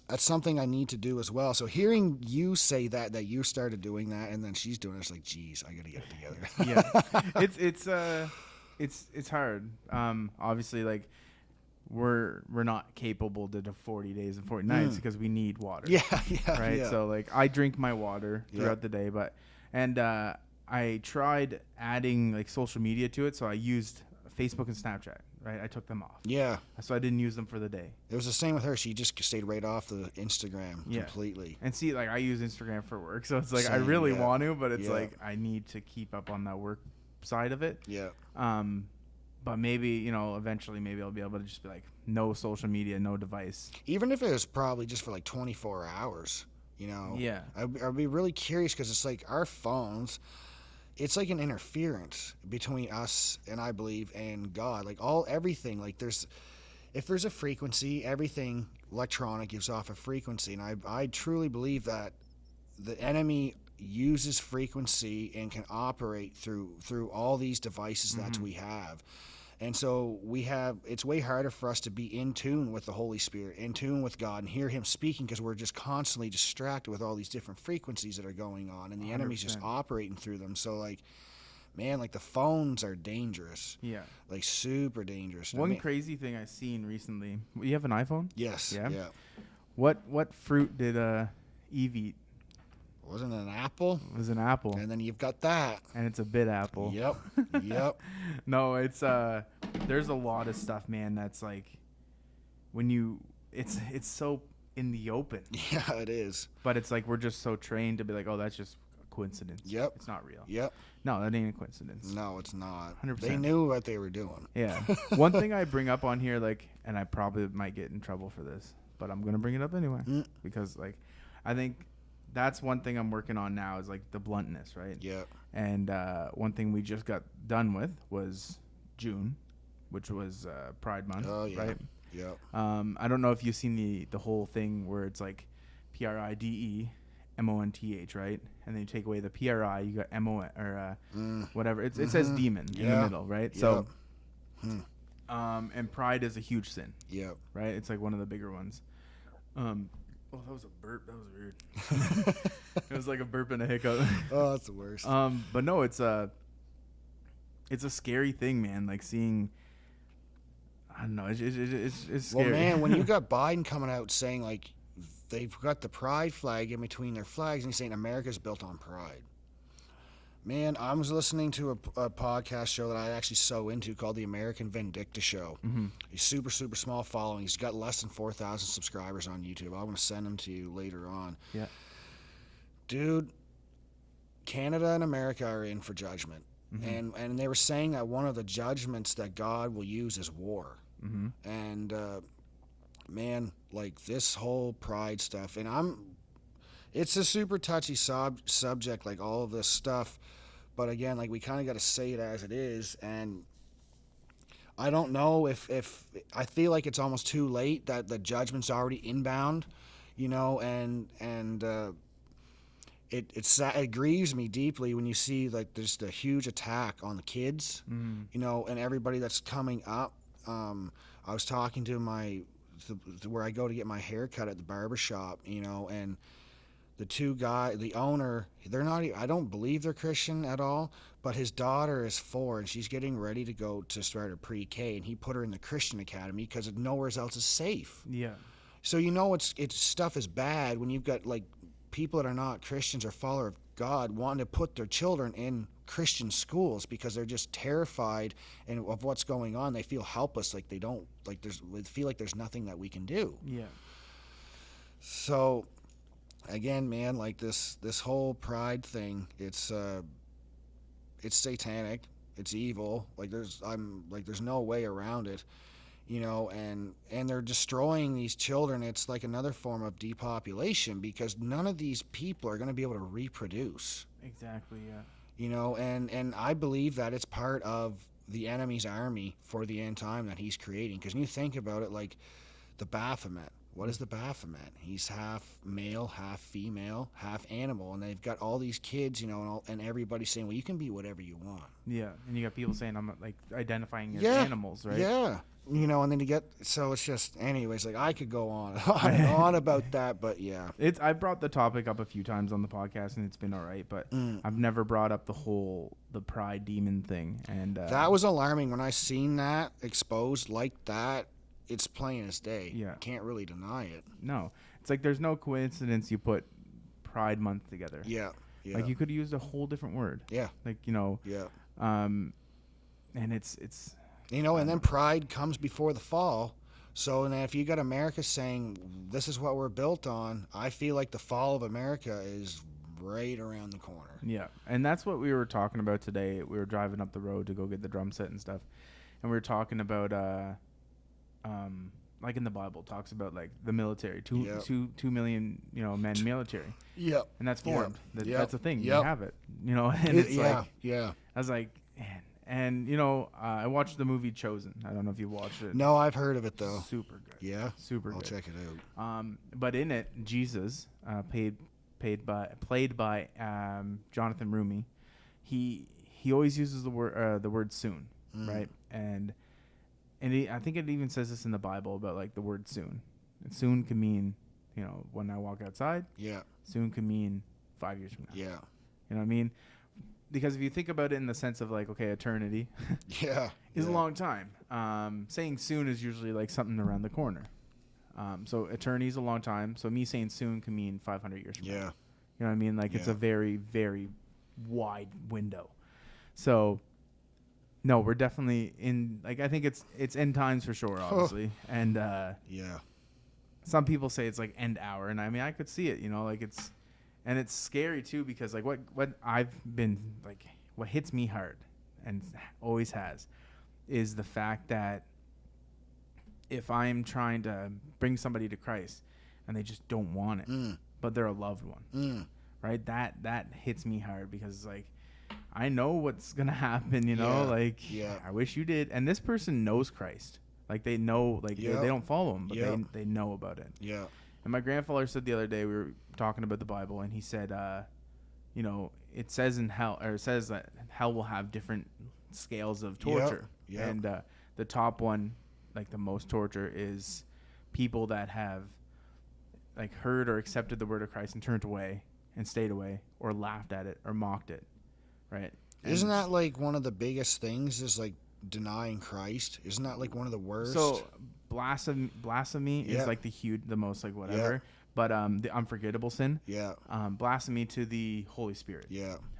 Speaker 1: that's something I need to do as well. So hearing you say that you started doing that, and then she's doing it, it's like, geez, I got to get it
Speaker 2: together. It's hard. Obviously, like, we're not capable to do 40 days and 40 nights because we need water. Right.
Speaker 1: Yeah.
Speaker 2: So like, I drink my water throughout the day, and I tried adding like social media to it. So I used Facebook and Snapchat, right? I took them off.
Speaker 1: Yeah.
Speaker 2: So I didn't use them for the day.
Speaker 1: It was the same with her. She just stayed right off the Instagram completely.
Speaker 2: And see, like, I use Instagram for work. So it's like, I really want to, but it's like, I need to keep up on that work side of it.
Speaker 1: Yeah.
Speaker 2: But maybe, you know, eventually maybe I'll be able to just be like, no social media, no device.
Speaker 1: Even if it was probably just for like 24 hours, you know.
Speaker 2: Yeah.
Speaker 1: I'd be really curious because it's like our phones, it's like an interference between us and I believe and God. Like everything, like if there's a frequency, everything electronic gives off a frequency. And I truly believe that the enemy uses frequency and can operate through all these devices that we have. And so it's way harder for us to be in tune with the Holy Spirit, in tune with God, and hear him speaking because we're just constantly distracted with all these different frequencies that are going on, and the
Speaker 2: 100%.
Speaker 1: enemy's just operating through them. So, like, man, like the phones are dangerous.
Speaker 2: Yeah.
Speaker 1: Like super dangerous.
Speaker 2: One crazy thing I seen recently. You have an iPhone?
Speaker 1: Yes.
Speaker 2: Yeah.
Speaker 1: Yeah.
Speaker 2: What fruit did Eve eat?
Speaker 1: Wasn't it an apple?
Speaker 2: It was an apple.
Speaker 1: And then you've got that.
Speaker 2: And it's a bit apple.
Speaker 1: Yep. Yep.
Speaker 2: No, it's there's a lot of stuff, man, that's like it's so in the open.
Speaker 1: Yeah, it is.
Speaker 2: But it's like we're just so trained to be like, oh, that's just a coincidence.
Speaker 1: Yep.
Speaker 2: It's not real.
Speaker 1: Yep.
Speaker 2: No, that ain't a coincidence.
Speaker 1: No, it's not.
Speaker 2: 100%.
Speaker 1: They knew what they were doing.
Speaker 2: Yeah. One thing I bring up on here, like, and I probably might get in trouble for this, but I'm gonna bring it up anyway because, like, I think that's one thing I'm working on now is like the bluntness, right?
Speaker 1: Yeah.
Speaker 2: And one thing we just got done with was June, which was Pride Month, right?
Speaker 1: Yeah.
Speaker 2: I don't know if you've seen the whole thing where it's like PRIDEMONTH, right? And then you take away the PRI, you got MON or whatever. It says demon in the middle, right?
Speaker 1: Yep.
Speaker 2: So, and pride is a huge sin.
Speaker 1: Yep.
Speaker 2: Right? It's like one of the bigger ones. Oh, that was a burp. That was weird. It was like a burp and a hiccup.
Speaker 1: Oh, that's the worst.
Speaker 2: But no, it's a scary thing, man. Like seeing, I don't know, it's scary.
Speaker 1: Well, man, when you got Biden coming out saying like they've got the pride flag in between their flags, and he's saying America's built on pride. Man, I was listening to a podcast show that I actually so into called The American Vindicta Show. He's super small following. He's got less than 4,000 subscribers on YouTube. I'm going to send him to you later on.
Speaker 2: Yeah.
Speaker 1: Dude, Canada and America are in for judgment. And they were saying that one of the judgments that God will use is war. And, man, like this whole pride stuff, and it's a super touchy subject, like all of this stuff. But again, like we kind of got to say it as it is. And I don't know if I feel like it's almost too late that the judgment's already inbound, you know, and it grieves me deeply when you see like there's the huge attack on the kids, you know, and everybody that's coming up. I was talking to where I go to get my hair cut at the barber shop, you know, and the owner, I don't believe they're Christian at all, but his daughter is 4 and she's getting ready to go to start her pre-K, and he put her in the Christian academy because nowhere else is safe.
Speaker 2: Yeah.
Speaker 1: So you know it's stuff is bad when you've got like people that are not Christians or follower of God wanting to put their children in Christian schools because they're just terrified of what's going on. They feel helpless, like they feel like there's nothing that we can do.
Speaker 2: Yeah.
Speaker 1: So again, man, like this whole pride thing, it's satanic, it's evil. Like there's no way around it, you know. And they're destroying these children. It's like another form of depopulation because none of these people are going to be able to reproduce.
Speaker 2: Exactly. Yeah.
Speaker 1: You know, and I believe that it's part of the enemy's army for the end time that he's creating. Because when you think about it, like the Baphomet. What is the Baphomet? He's half male, half female, half animal, and they've got all these kids, you know, and everybody's saying, well, you can be whatever you want.
Speaker 2: Yeah, and you got people saying I'm like identifying as animals, right?
Speaker 1: Yeah, you know, and then so it's just, anyways, like I could go on and on about that, but yeah.
Speaker 2: I brought the topic up a few times on the podcast, and it's been all right, but I've never brought up the pride demon thing, and
Speaker 1: that was alarming when I seen that exposed like that. It's plain as day.
Speaker 2: Yeah.
Speaker 1: Can't really deny it.
Speaker 2: No. It's like there's no coincidence you put Pride Month together.
Speaker 1: Yeah. Yeah.
Speaker 2: Like you could have used a whole different word.
Speaker 1: Yeah.
Speaker 2: Like, you know.
Speaker 1: Yeah.
Speaker 2: And it's
Speaker 1: you know, and then pride comes before the fall. So, and if you got America saying this is what we're built on, I feel like the fall of America is right around the corner.
Speaker 2: Yeah. And that's what we were talking about today. We were driving up the road to go get the drum set and stuff. and we were talking about like in the Bible talks about like the military, 2 million, men military.
Speaker 1: Yep.
Speaker 2: And that's formed.
Speaker 1: Yep.
Speaker 2: That's a thing.
Speaker 1: Yep.
Speaker 2: You have it, and it's like,
Speaker 1: yeah.
Speaker 2: I was like, man. And, I watched the movie Chosen. I don't know if you watched it.
Speaker 1: No, I've heard of it, though.
Speaker 2: Super good.
Speaker 1: Yeah?
Speaker 2: Super good.
Speaker 1: I'll check it out.
Speaker 2: But in it, Jesus, played by Jonathan Rumi, he always uses the word soon, right? And I think it even says this in the Bible about like the word soon. And soon can mean, when I walk outside.
Speaker 1: Yeah.
Speaker 2: Soon can mean 5 years from now.
Speaker 1: Yeah.
Speaker 2: You know what I mean? Because if you think about it in the sense of like, okay, eternity is a long time. Saying soon is usually like something around the corner. So eternity is a long time. So me saying soon can mean 500 years from now. You know what I mean? Like it's a very, very wide window. So no, we're definitely in, like, I think it's end times for sure, obviously. And some people say it's like end hour. And I mean, I could see it, like it's, and it's scary too, because like what I've been like, what hits me hard and always has is the fact that if I'm trying to bring somebody to Christ and they just don't want it, but they're a loved one, right? That hits me hard, because like, I know what's going to happen, I wish you did. And this person knows Christ. Like they know, like they don't follow him, but they know about it.
Speaker 1: Yeah.
Speaker 2: And my grandfather said the other day, we were talking about the Bible, and he said, it says in hell, or it says that hell will have different scales of torture.
Speaker 1: Yep.
Speaker 2: And the top one, like the most torture, is people that have like heard or accepted the word of Christ and turned away and stayed away, or laughed at it or mocked it, right?
Speaker 1: Isn't that like one of the biggest things, is like denying Christ? Isn't that like one of the worst?
Speaker 2: So blasphemy is like the most like whatever. But the unforgettable sin. Blasphemy to the Holy Spirit.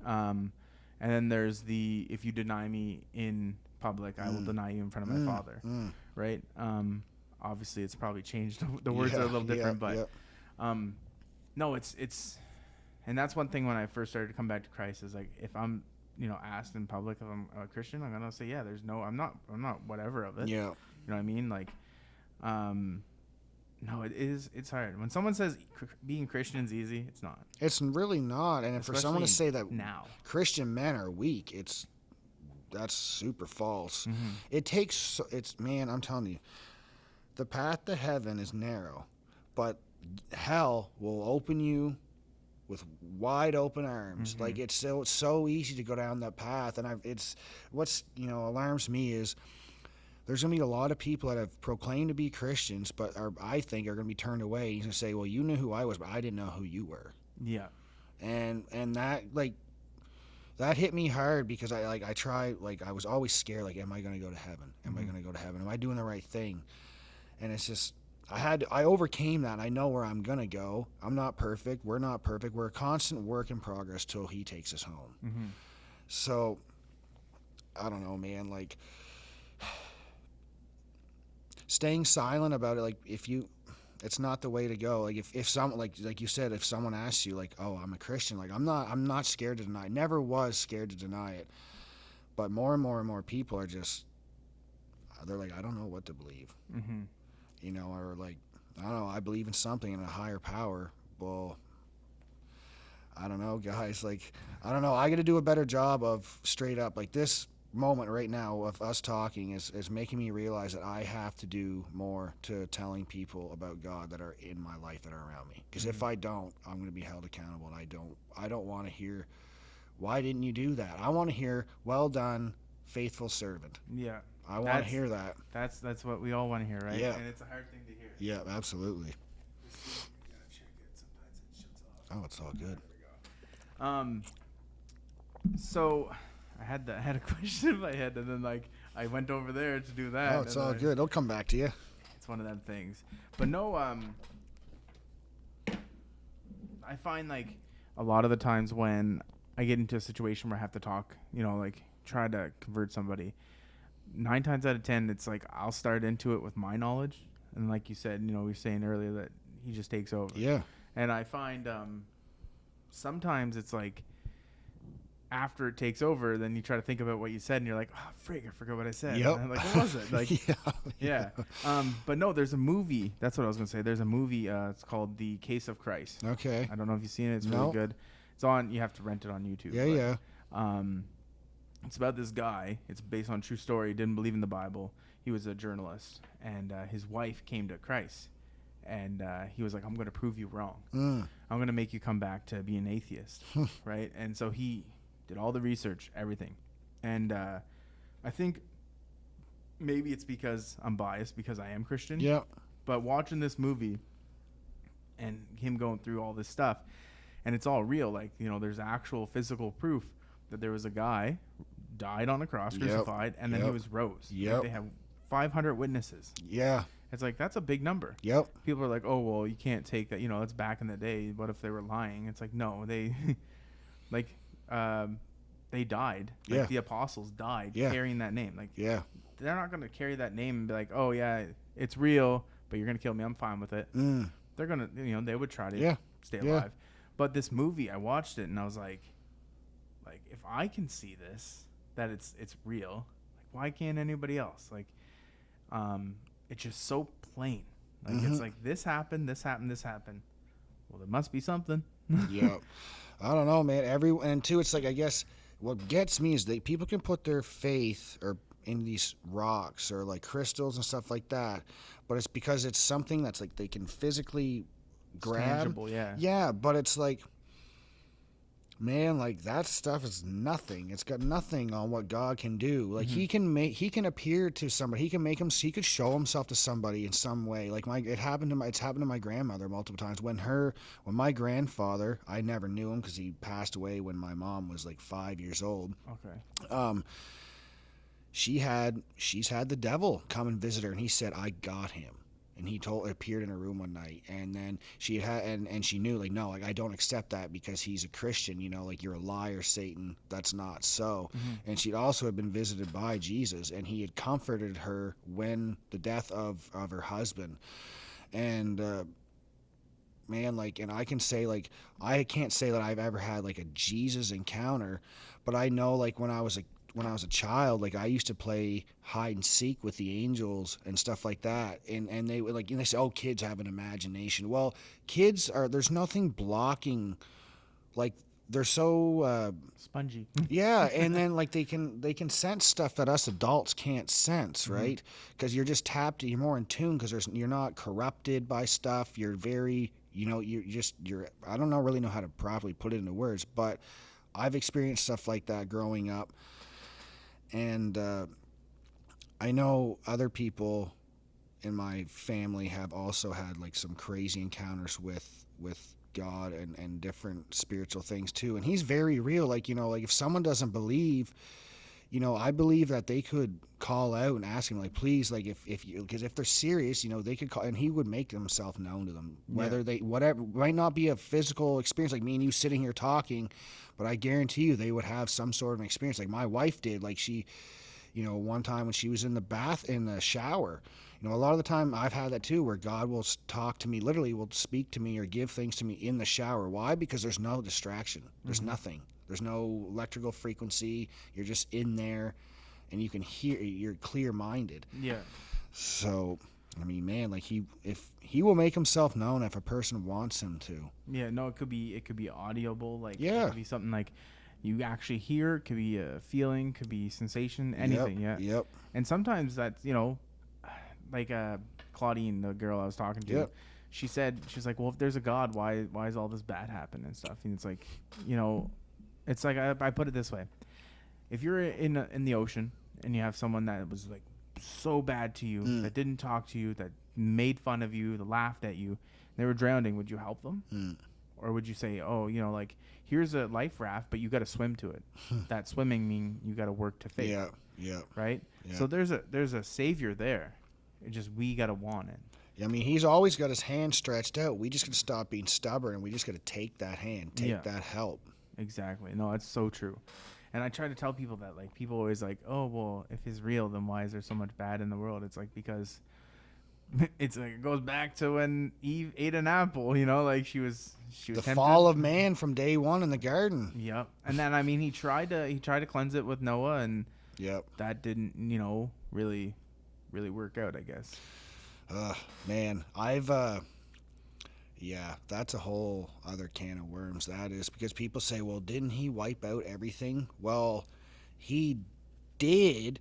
Speaker 2: And then there's the, if you deny me in public, I will deny you in front of my Father. Right? Obviously it's probably changed. The words are a little different, but no, it's and that's one thing when I first started to come back to Christ, is like, if I'm asked in public if I'm a Christian, I'm gonna say I'm not whatever of it. You know what I mean? Like, no, it's hard. When someone says being Christian is easy, it's not.
Speaker 1: It's really not. And for someone to say that
Speaker 2: now
Speaker 1: Christian men are weak, that's super false. It takes, man, I'm telling you, the path to heaven is narrow, but hell will open you with wide open arms. Like it's so easy to go down that path. And what's alarms me is there's going to be a lot of people that have proclaimed to be Christians, but I think are going to be turned away. He's going to say, well, you knew who I was, but I didn't know who you were. Yeah. And that, like, that hit me hard, because I was always scared, like, am I going to go to heaven? Am I going to go to heaven? Am I doing the right thing? And it's just, I overcame that. And I know where I'm going to go. I'm not perfect. We're not perfect. We're a constant work in progress till he takes us home. So, I don't know, man, like, staying silent about it, like, it's not the way to go. Like, if someone, like you said, if someone asks you, like, oh, I'm a Christian, like, I'm not scared to deny it. Never was scared to deny it. But more and more people are just, they're like, I don't know what to believe. Or like, I don't know, I believe in something, in a higher power. Well, I don't know, guys. Like, I don't know. I got to do a better job of straight up, like, this moment right now of us talking is making me realize that I have to do more to telling people about God that are in my life, that are around me. Because if I don't, I'm going to be held accountable, and I don't want to hear, why didn't you do that? I want to hear, well done, faithful servant. Yeah. I want to hear that.
Speaker 2: That's what we all want to hear, right?
Speaker 1: Yeah.
Speaker 2: And it's a hard thing to hear.
Speaker 1: Yeah, absolutely. Oh, it's all good.
Speaker 2: So I had a question in my head, and then like I went over there to do that.
Speaker 1: Oh, it's all good. It'll come back to you.
Speaker 2: It's one of them things. But no, I find like a lot of the times when I get into a situation where I have to talk, like try to convert somebody, 9 times out of 10, it's like I'll start into it with my knowledge, and like you said, we were saying earlier that he just takes over.
Speaker 1: Yeah.
Speaker 2: And I find sometimes it's like after it takes over, then you try to think about what you said, and you're like, oh, frig, I forgot what I said.
Speaker 1: Yep.
Speaker 2: And like, what was it? Like,
Speaker 1: yeah.
Speaker 2: But no, there's a movie. That's what I was gonna say. There's a movie. It's called The Case of Christ.
Speaker 1: Okay.
Speaker 2: I don't know if you've seen it. It's
Speaker 1: No.
Speaker 2: really good. It's on. You have to rent it on YouTube.
Speaker 1: Yeah,
Speaker 2: It's about this guy. It's based on a true story. He didn't believe in the Bible. He was a journalist, and his wife came to Christ, and he was like, "I'm going to prove you wrong. I'm going to make you come back to be an atheist," right? And so he did all the research, everything, and I think maybe it's because I'm biased because I am Christian.
Speaker 1: Yeah.
Speaker 2: But watching this movie and him going through all this stuff, and it's all real. Like, you know, there's actual physical proof that there was a guy died on a cross, crucified, and then he was rose.
Speaker 1: Yep.
Speaker 2: Like, they have 500 witnesses.
Speaker 1: Yeah.
Speaker 2: It's like, that's a big number.
Speaker 1: Yep.
Speaker 2: People are like, oh, well, you can't take that. You know, that's back in the day. What if they were lying? It's like, no, they, like, they died. Like,
Speaker 1: Yeah.
Speaker 2: the apostles died
Speaker 1: Yeah.
Speaker 2: carrying that name. Like,
Speaker 1: Yeah.
Speaker 2: they're not going to carry that name and be like, oh, yeah, it's real, but you're going to kill me. I'm fine with it. They're going to, you know, they would try to stay alive. But this movie, I watched it and I was like, if I can see this, that it's real, like, why can't anybody else? Like, it's just so plain. Like, it's like, this happened, this happened, this happened. Well, there must be something.
Speaker 1: Yeah. I don't know, man. And too, it's like, I guess what gets me is that people can put their faith or in these rocks or like crystals and stuff like that, but it's because it's something that's like they can physically grab.
Speaker 2: Tangible, yeah.
Speaker 1: Yeah, but it's like, man, like that stuff is nothing. It's got nothing on what God can do. Like he can appear to somebody. He could show himself to somebody in some way. Like it's happened to my grandmother multiple times. When my grandfather, I never knew him because he passed away when my mom was like 5 years old.
Speaker 2: Okay.
Speaker 1: She's had the devil come and visit her, and he said, I got him. And he appeared in her room one night, and then she knew, like, no, like, I don't accept that because he's a Christian, you know, like, you're a liar, Satan. That's not so. And she'd also had been visited by Jesus, and he had comforted her when the death of her husband. And man, like, and I can say, like, I can't say that I've ever had like a Jesus encounter, but I know, like, when I was a child, like, I used to play hide and seek with the angels and stuff like that. And they would, like, they say, oh, kids have an imagination. Well, there's nothing blocking, like, they're so
Speaker 2: spongy.
Speaker 1: yeah. And then, like, they can sense stuff that us adults can't sense, right? Because you're just you're more in tune because you're not corrupted by stuff. You're very, you know, I don't really know how to properly put it into words, but I've experienced stuff like that growing up. And I know other people in my family have also had like some crazy encounters with God and different spiritual things too. And he's very real. Like, you know, like if someone doesn't believe, you know, I believe that they could call out and ask him, like, please, like, because if they're serious, you know, they could call, and he would make himself known to them. Whatever, might not be a physical experience like me and you sitting here talking, but I guarantee you they would have some sort of an experience like my wife did. Like she, you know, one time when she was in the shower, you know, a lot of the time I've had that too, where God will talk to me, literally will speak to me or give things to me in the shower. Why? Because there's no distraction. There's nothing. There's no electrical frequency. You're just in there, and you can hear. You're clear-minded.
Speaker 2: Yeah.
Speaker 1: So, I mean, man, like if he will make himself known if a person wants him to.
Speaker 2: Yeah. No, it could be audible. Like,
Speaker 1: yeah,
Speaker 2: it could be something like you actually hear. It could be a feeling. Could be sensation. Anything.
Speaker 1: Yep,
Speaker 2: yeah.
Speaker 1: Yep.
Speaker 2: And sometimes that's, you know, like Claudine, the girl I was talking to.
Speaker 1: Yep.
Speaker 2: She's like, well, if there's a God, why is all this bad happen and stuff? And it's like, you know. It's like I put it this way: if you're in the ocean and you have someone that was like so bad to you, that didn't talk to you, that made fun of you, that laughed at you, they were drowning, would you help them, or would you say, oh, you know, like, here's a life raft, but you got to swim to it? That swimming mean you got to work to faith.
Speaker 1: Yeah.
Speaker 2: Right.
Speaker 1: Yeah.
Speaker 2: So there's a savior there. It's just we got to want it.
Speaker 1: I mean, he's always got his hand stretched out. We just got to stop being stubborn, and we just got to take that hand, that help.
Speaker 2: Exactly. No, that's so true. And I try to tell people that, like, people always like, oh, well, if he's real, then why is there so much bad in the world? It's like, because it's like it goes back to when Eve ate an apple, you know, like she was
Speaker 1: The
Speaker 2: tempted.
Speaker 1: fall of man from day one in the garden.
Speaker 2: Yep. And then I mean he tried to cleanse it with Noah, and
Speaker 1: Yep.
Speaker 2: that didn't, really work out, I guess.
Speaker 1: Man, yeah, that's a whole other can of worms. That is, because people say, well, didn't he wipe out everything? Well, he did,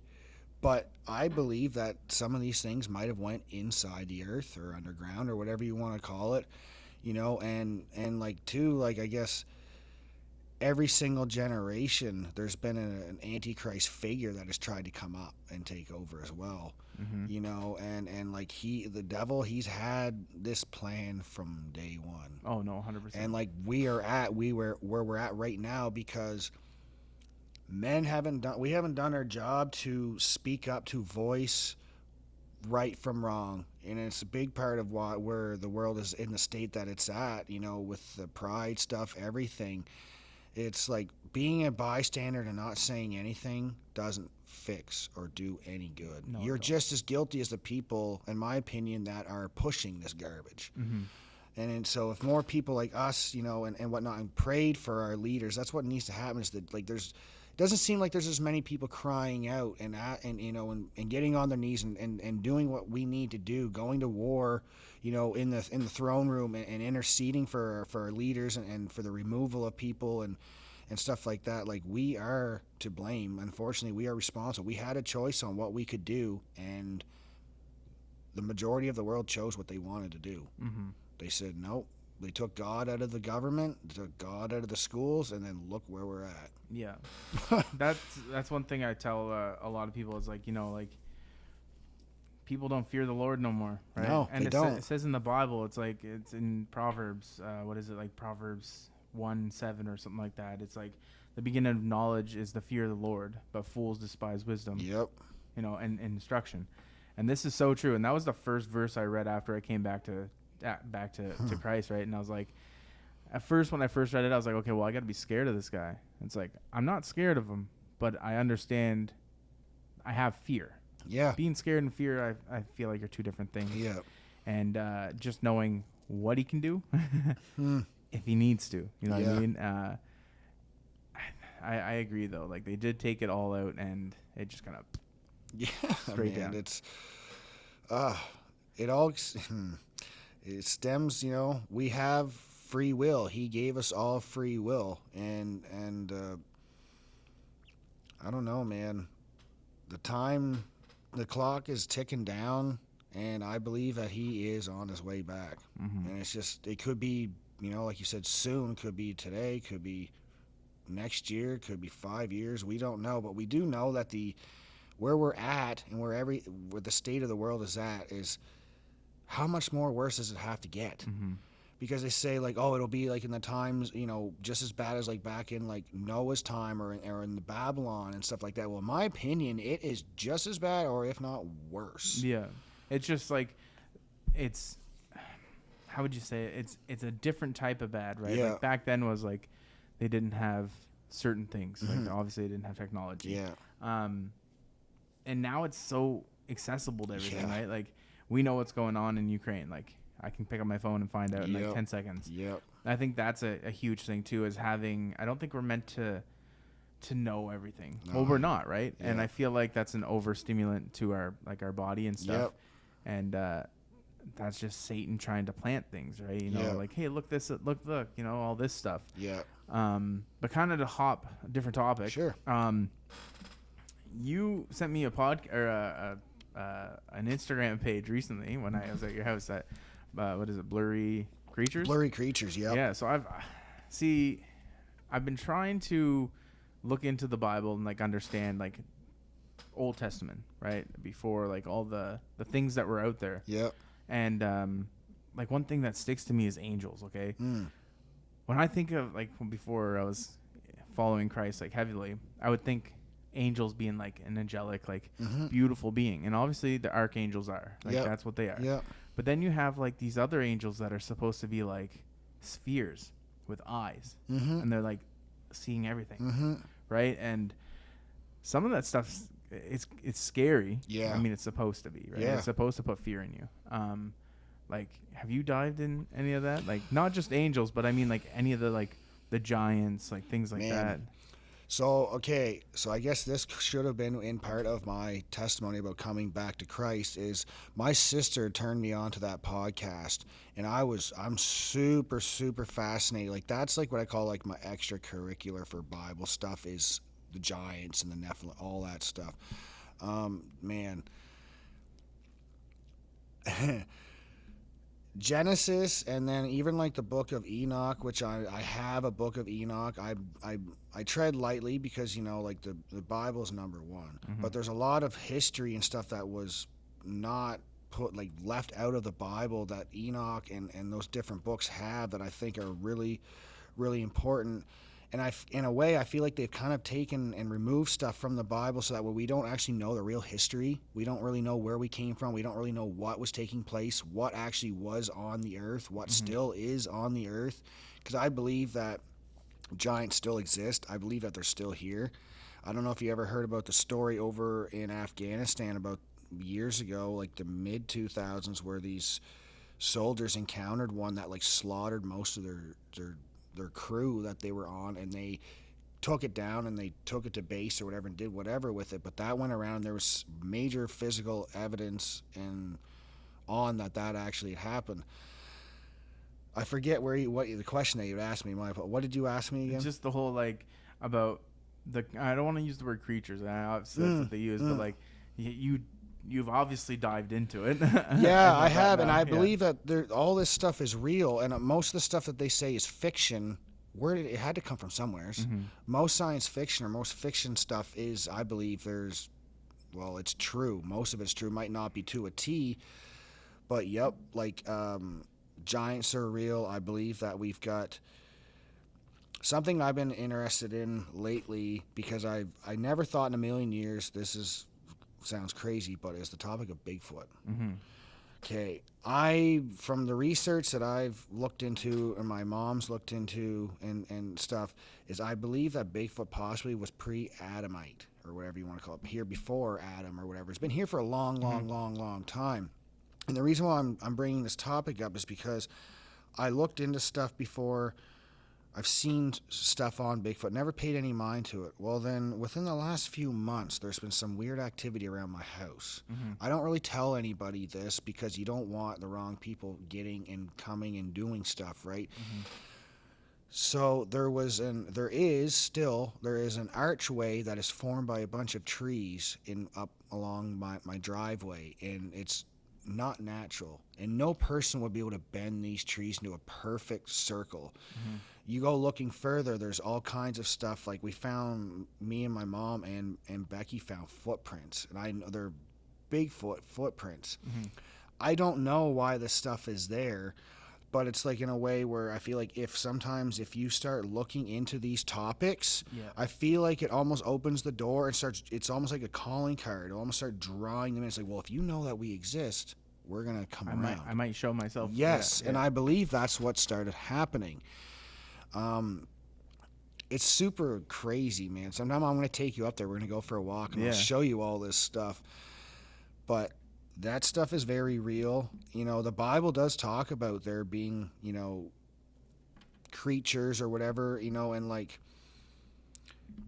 Speaker 1: but I believe that some of these things might have went inside the earth or underground or whatever you want to call it, and like too, like I guess every single generation there's been an antichrist figure that has tried to come up and take over as well. And like the devil, he's had this plan from day one.
Speaker 2: Oh no, 100%.
Speaker 1: And like where we're at right now, because we haven't done our job to speak up, to voice right from wrong. And it's a big part of where the world is in the state that it's at, with the pride stuff, everything. It's like being a bystander and not saying anything doesn't fix or do any good.
Speaker 2: No,
Speaker 1: You're just as guilty as the people, in my opinion, that are pushing this garbage.
Speaker 2: Mm-hmm.
Speaker 1: And so if more people like us, and whatnot, and prayed for our leaders, that's what needs to happen. Is that like it doesn't seem like there's as many people crying out and getting on their knees and doing what we need to do, going to war, in the throne room and interceding for our leaders and for the removal of people and stuff like that. Like, we are to blame. Unfortunately, we are responsible. We had a choice on what we could do, and the majority of the world chose what they wanted to do.
Speaker 2: Mm-hmm.
Speaker 1: They said nope. They took God out of the government, took God out of the schools, and then look where we're at.
Speaker 2: Yeah. That's one thing I tell a lot of people is like, people don't fear the Lord no more, right?
Speaker 1: No,
Speaker 2: and
Speaker 1: they don't.
Speaker 2: It says in the Bible, it's like, it's in Proverbs, what is it, like Proverbs 1:7 or something like that. It's like the beginning of knowledge is the fear of the Lord, but fools despise wisdom.
Speaker 1: Yep.
Speaker 2: And instruction. And this is so true. And that was the first verse I read after I came back to Christ, right? And I was like, at first, when I first read it, I was like, okay, well, I got to be scared of this guy. It's like, I'm not scared of him, but I understand I have fear.
Speaker 1: Yeah.
Speaker 2: Being scared and fear, I feel like are two different things.
Speaker 1: Yeah.
Speaker 2: And just knowing what he can do if he needs to, what I mean? I agree, though. Like, they did take it all out, and it just kind of straight down.
Speaker 1: It's it stems, we have free will. He gave us all free will, and I don't know, man. The clock is ticking down, and I believe that he is on his way back.
Speaker 2: Mm-hmm.
Speaker 1: And it's just, it could be, like you said, soon, could be today, could be next year, could be 5 years. We don't know, but we do know that where we're at and where the state of the world is at is how much more worse does it have to get?
Speaker 2: Mm-hmm.
Speaker 1: Because they say, like, oh, it'll be like in the times, just as bad as like back in like Noah's time or in the Babylon and stuff like that. Well, in my opinion, it is just as bad, or if not worse.
Speaker 2: Yeah. It's just like, how would you say it? It's a different type of bad, right?
Speaker 1: Yeah.
Speaker 2: Like back then was like, they didn't have certain things.
Speaker 1: Mm-hmm.
Speaker 2: Like obviously they didn't have technology.
Speaker 1: Yeah.
Speaker 2: And now it's so accessible to everything,
Speaker 1: Yeah.
Speaker 2: right? Like, we know what's going on in Ukraine. Like, I can pick up my phone and find out in like 10 seconds.
Speaker 1: Yep.
Speaker 2: I think that's a huge thing too, is having, I don't think we're meant to know everything.
Speaker 1: No.
Speaker 2: Well, we're not, right?
Speaker 1: Yeah.
Speaker 2: And I feel like that's an overstimulant to our body and stuff.
Speaker 1: Yep.
Speaker 2: And that's just Satan trying to plant things, right?
Speaker 1: Yep.
Speaker 2: Like, hey, look, all this stuff.
Speaker 1: Yeah.
Speaker 2: But kind of to hop a different topic.
Speaker 1: Sure.
Speaker 2: You sent me an Instagram page recently when I was at your house at what is it, Blurry Creatures?
Speaker 1: Blurry Creatures, yep.
Speaker 2: Yeah. So I've been trying to look into the Bible and like understand like Old Testament, right? Before like all the things that were out there.
Speaker 1: Yep.
Speaker 2: And like one thing that sticks to me is angels. Okay. When I think of like before I was following Christ like heavily, I would think angels being like an angelic, like beautiful being, and obviously the archangels are like that's what they are.
Speaker 1: Yeah.
Speaker 2: But then you have like these other angels that are supposed to be like spheres with eyes, and they're like seeing everything, right? And some of that stuff it's scary.
Speaker 1: Yeah.
Speaker 2: I mean, it's supposed to be, right?
Speaker 1: Yeah.
Speaker 2: It's supposed to put fear in you. Like, have you dived in any of that? Like, not just angels, but I mean, like, any of the, like, the giants, like, things like that.
Speaker 1: So, okay, so I guess this should have been in part of my testimony about coming back to Christ. Is my sister turned me on to that podcast, and I'm super, super fascinated. Like, that's like what I call like my extracurricular for Bible stuff, is the giants and the Nephilim, all that stuff. Man. Genesis, and then even like the book of Enoch, which I have a book of Enoch. I tread lightly because, you know, like the Bible's number one, but there's a lot of history and stuff that was not put, like, left out of the Bible, that Enoch and those different books have, that I think are really, really important. And in a way, I feel like they've kind of taken and removed stuff from the Bible so that way we don't actually know the real history. We don't really know where we came from. We don't really know what was taking place, what actually was on the earth, what still is on the earth. Because I believe that giants still exist. I believe that they're still here. I don't know if you ever heard about the story over in Afghanistan about years ago, like the mid 2000s, where these soldiers encountered one that, like, slaughtered most of their crew that they were on, and they took it down and they took it to base or whatever and did whatever with it. But that went around. There was major physical evidence and on that actually had happened. I forget what the question that you asked me, Mike. What did you ask me again?
Speaker 2: Just the whole, like, about the, I don't want to use the word creatures. That's what they use, but like, you've obviously dived into it.
Speaker 1: Yeah, I have, and I believe that all this stuff is real, and most of the stuff that they say is fiction. It had to come from somewhere. Most science fiction or most fiction stuff is, I believe, it's true. Most of it's true. Might not be to a T, but yep, like, giants are real. I believe that we've got something I've been interested in lately, because I never thought in a million years, sounds crazy, but it's the topic of Bigfoot. Okay, from the research that I've looked into and my mom's looked into and stuff, is I believe that Bigfoot possibly was pre-Adamite, or whatever you want to call it, here before Adam or whatever. It's been here for a long, long time. And the reason why I'm bringing this topic up is because I looked into stuff before. I've seen stuff on Bigfoot, never paid any mind to it. Well, then, within the last few months, there's been some weird activity around my house. I don't really tell anybody this because you don't want the wrong people getting and coming and doing stuff, right? So there is an archway that is formed by a bunch of trees up along my driveway, and it's not natural. And no person would be able to bend these trees into a perfect circle. You go looking further, there's all kinds of stuff. Like, me and my mom and Becky found footprints, and I know they're Bigfoot footprints. I don't know why this stuff is there, but it's like in a way where I feel like sometimes if you start looking into these topics, I feel like it almost opens the door and it's almost like a calling card. It almost start drawing them in. It's like, well, if you know that we exist, we're going to come around.
Speaker 2: I might show myself.
Speaker 1: Yes, and I believe that's what started happening. It's super crazy, man. Sometime I'm going to take you up there. We're going to go for a walk, and I'll show you all this stuff. But that stuff is very real. You know, the Bible does talk about there being, you know, creatures or whatever, you know, and like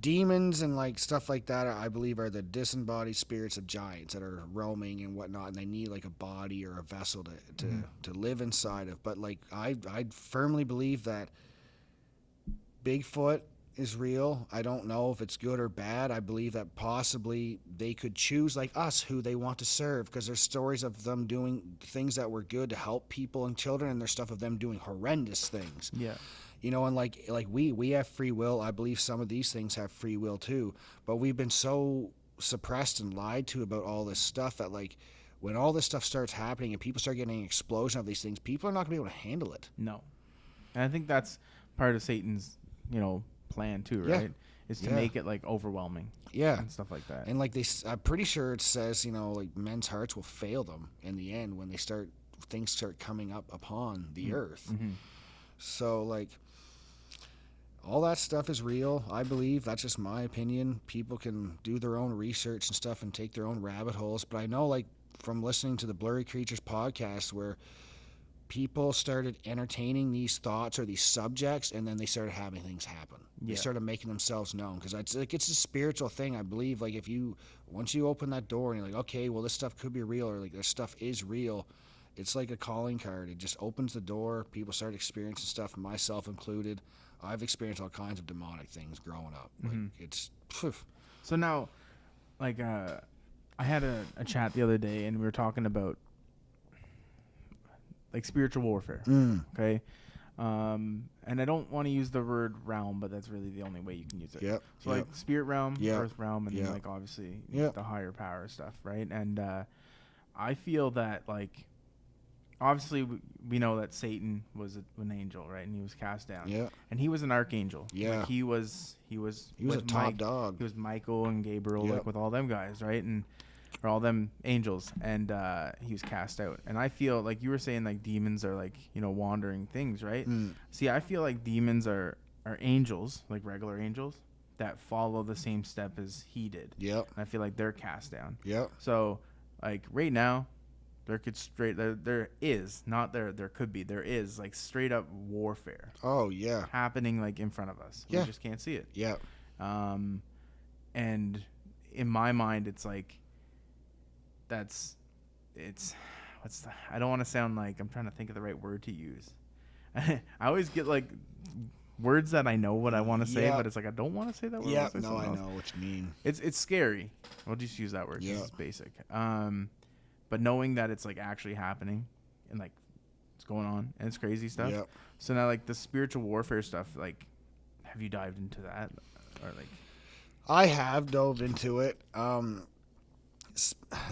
Speaker 1: demons and like stuff like that, I believe, are the disembodied spirits of giants that are roaming and whatnot, and they need like a body or a vessel to live inside of. But like, I firmly believe that Bigfoot is real. I don't know if it's good or bad. I believe that possibly they could choose, like us, who they want to serve, because there's stories of them doing things that were good to help people and children, and there's stuff of them doing horrendous things. You know, and like we have free will. I believe some of these things have free will too, but we've been so suppressed and lied to about all this stuff that, like, when all this stuff starts happening and people start getting an explosion of these things, people are not going to be able to handle it.
Speaker 2: No. And I think that's part of Satan's, you know, plan too, right? Is to make it like overwhelming, and stuff like that.
Speaker 1: And like I'm pretty sure it says, you know, like men's hearts will fail them in the end when things start coming up upon the earth. So like, all that stuff is real. I believe that's just my opinion. People can do their own research and stuff and take their own rabbit holes. But I know, like, from listening to the Blurry Creatures podcast, where people started entertaining these thoughts or these subjects, and then they started having things happen. They started making themselves known, because it's a spiritual thing. I believe, like, once you open that door and you're like, okay, well, this stuff could be real, or like this stuff is real, it's like a calling card. It just opens the door. People start experiencing stuff, myself included. I've experienced all kinds of demonic things growing up. Like, it's phew.
Speaker 2: So now, like, I had a chat the other day, and we were talking about like spiritual warfare. Okay. And I don't want to use the word realm, but that's really the only way you can use it.
Speaker 1: Yep.
Speaker 2: So like spirit realm, earth realm, and then
Speaker 1: Yep.
Speaker 2: like obviously
Speaker 1: Yep.
Speaker 2: the higher power stuff, right? And I feel that, like, obviously we know that Satan was an angel, right? And he was cast down.
Speaker 1: Yeah.
Speaker 2: And he was an archangel.
Speaker 1: Yeah.
Speaker 2: Like he was
Speaker 1: He was
Speaker 2: with
Speaker 1: a top dog.
Speaker 2: He was Michael and Gabriel,
Speaker 1: Yep.
Speaker 2: like with all them guys, right? And or all them angels, and he was cast out. And I feel like you were saying, like, demons are like, you know, wandering things, right? See, I feel like demons are angels, like regular angels, that follow the same step as he did.
Speaker 1: Yep.
Speaker 2: And I feel like they're cast down.
Speaker 1: Yep.
Speaker 2: So, like, right now, there could be like straight up warfare
Speaker 1: Oh, yeah.
Speaker 2: happening, like, in front of us.
Speaker 1: Yeah.
Speaker 2: We just can't see it.
Speaker 1: Yep.
Speaker 2: And in my mind, it's like, I don't want to sound like, I'm trying to think of the right word to use. I always get, like, words that I know what I want to say,
Speaker 1: Yeah.
Speaker 2: but it's like, I don't want to say that word.
Speaker 1: Yeah,
Speaker 2: I'll say
Speaker 1: no,
Speaker 2: something
Speaker 1: I
Speaker 2: else.
Speaker 1: know what you mean.
Speaker 2: It's scary. We'll just use that word because
Speaker 1: Yeah.
Speaker 2: it's basic. But knowing that it's, like, actually happening and, like, it's going on and it's crazy stuff.
Speaker 1: Yep.
Speaker 2: So now, like, the spiritual warfare stuff, like, have you dived into that? Or, like,
Speaker 1: I have dove into it.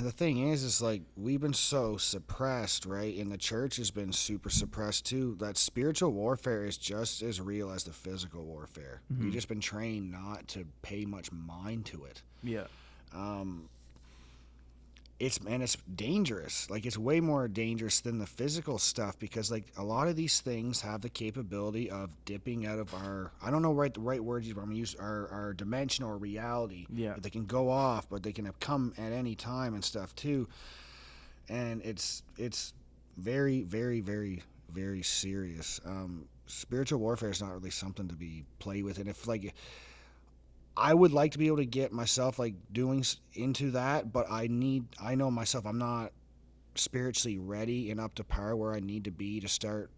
Speaker 1: The thing is like, we've been so suppressed, right? And the church has been super suppressed too. That spiritual warfare is just as real as the physical warfare. We've just been trained not to pay much mind to it.
Speaker 2: yeah.
Speaker 1: It's dangerous. Like, it's way more dangerous than the physical stuff, because, like, a lot of these things have the capability of dipping out of our, I don't know the right words, but I'm gonna use our dimension or reality.
Speaker 2: Yeah.
Speaker 1: They can go off, but they can come at any time and stuff too. And it's very, very, very, very serious. Spiritual warfare is not really something to be played with. And if, like, I would like to be able to get myself, like, doing into that, but I know myself, I'm not spiritually ready and up to par where I need to be to start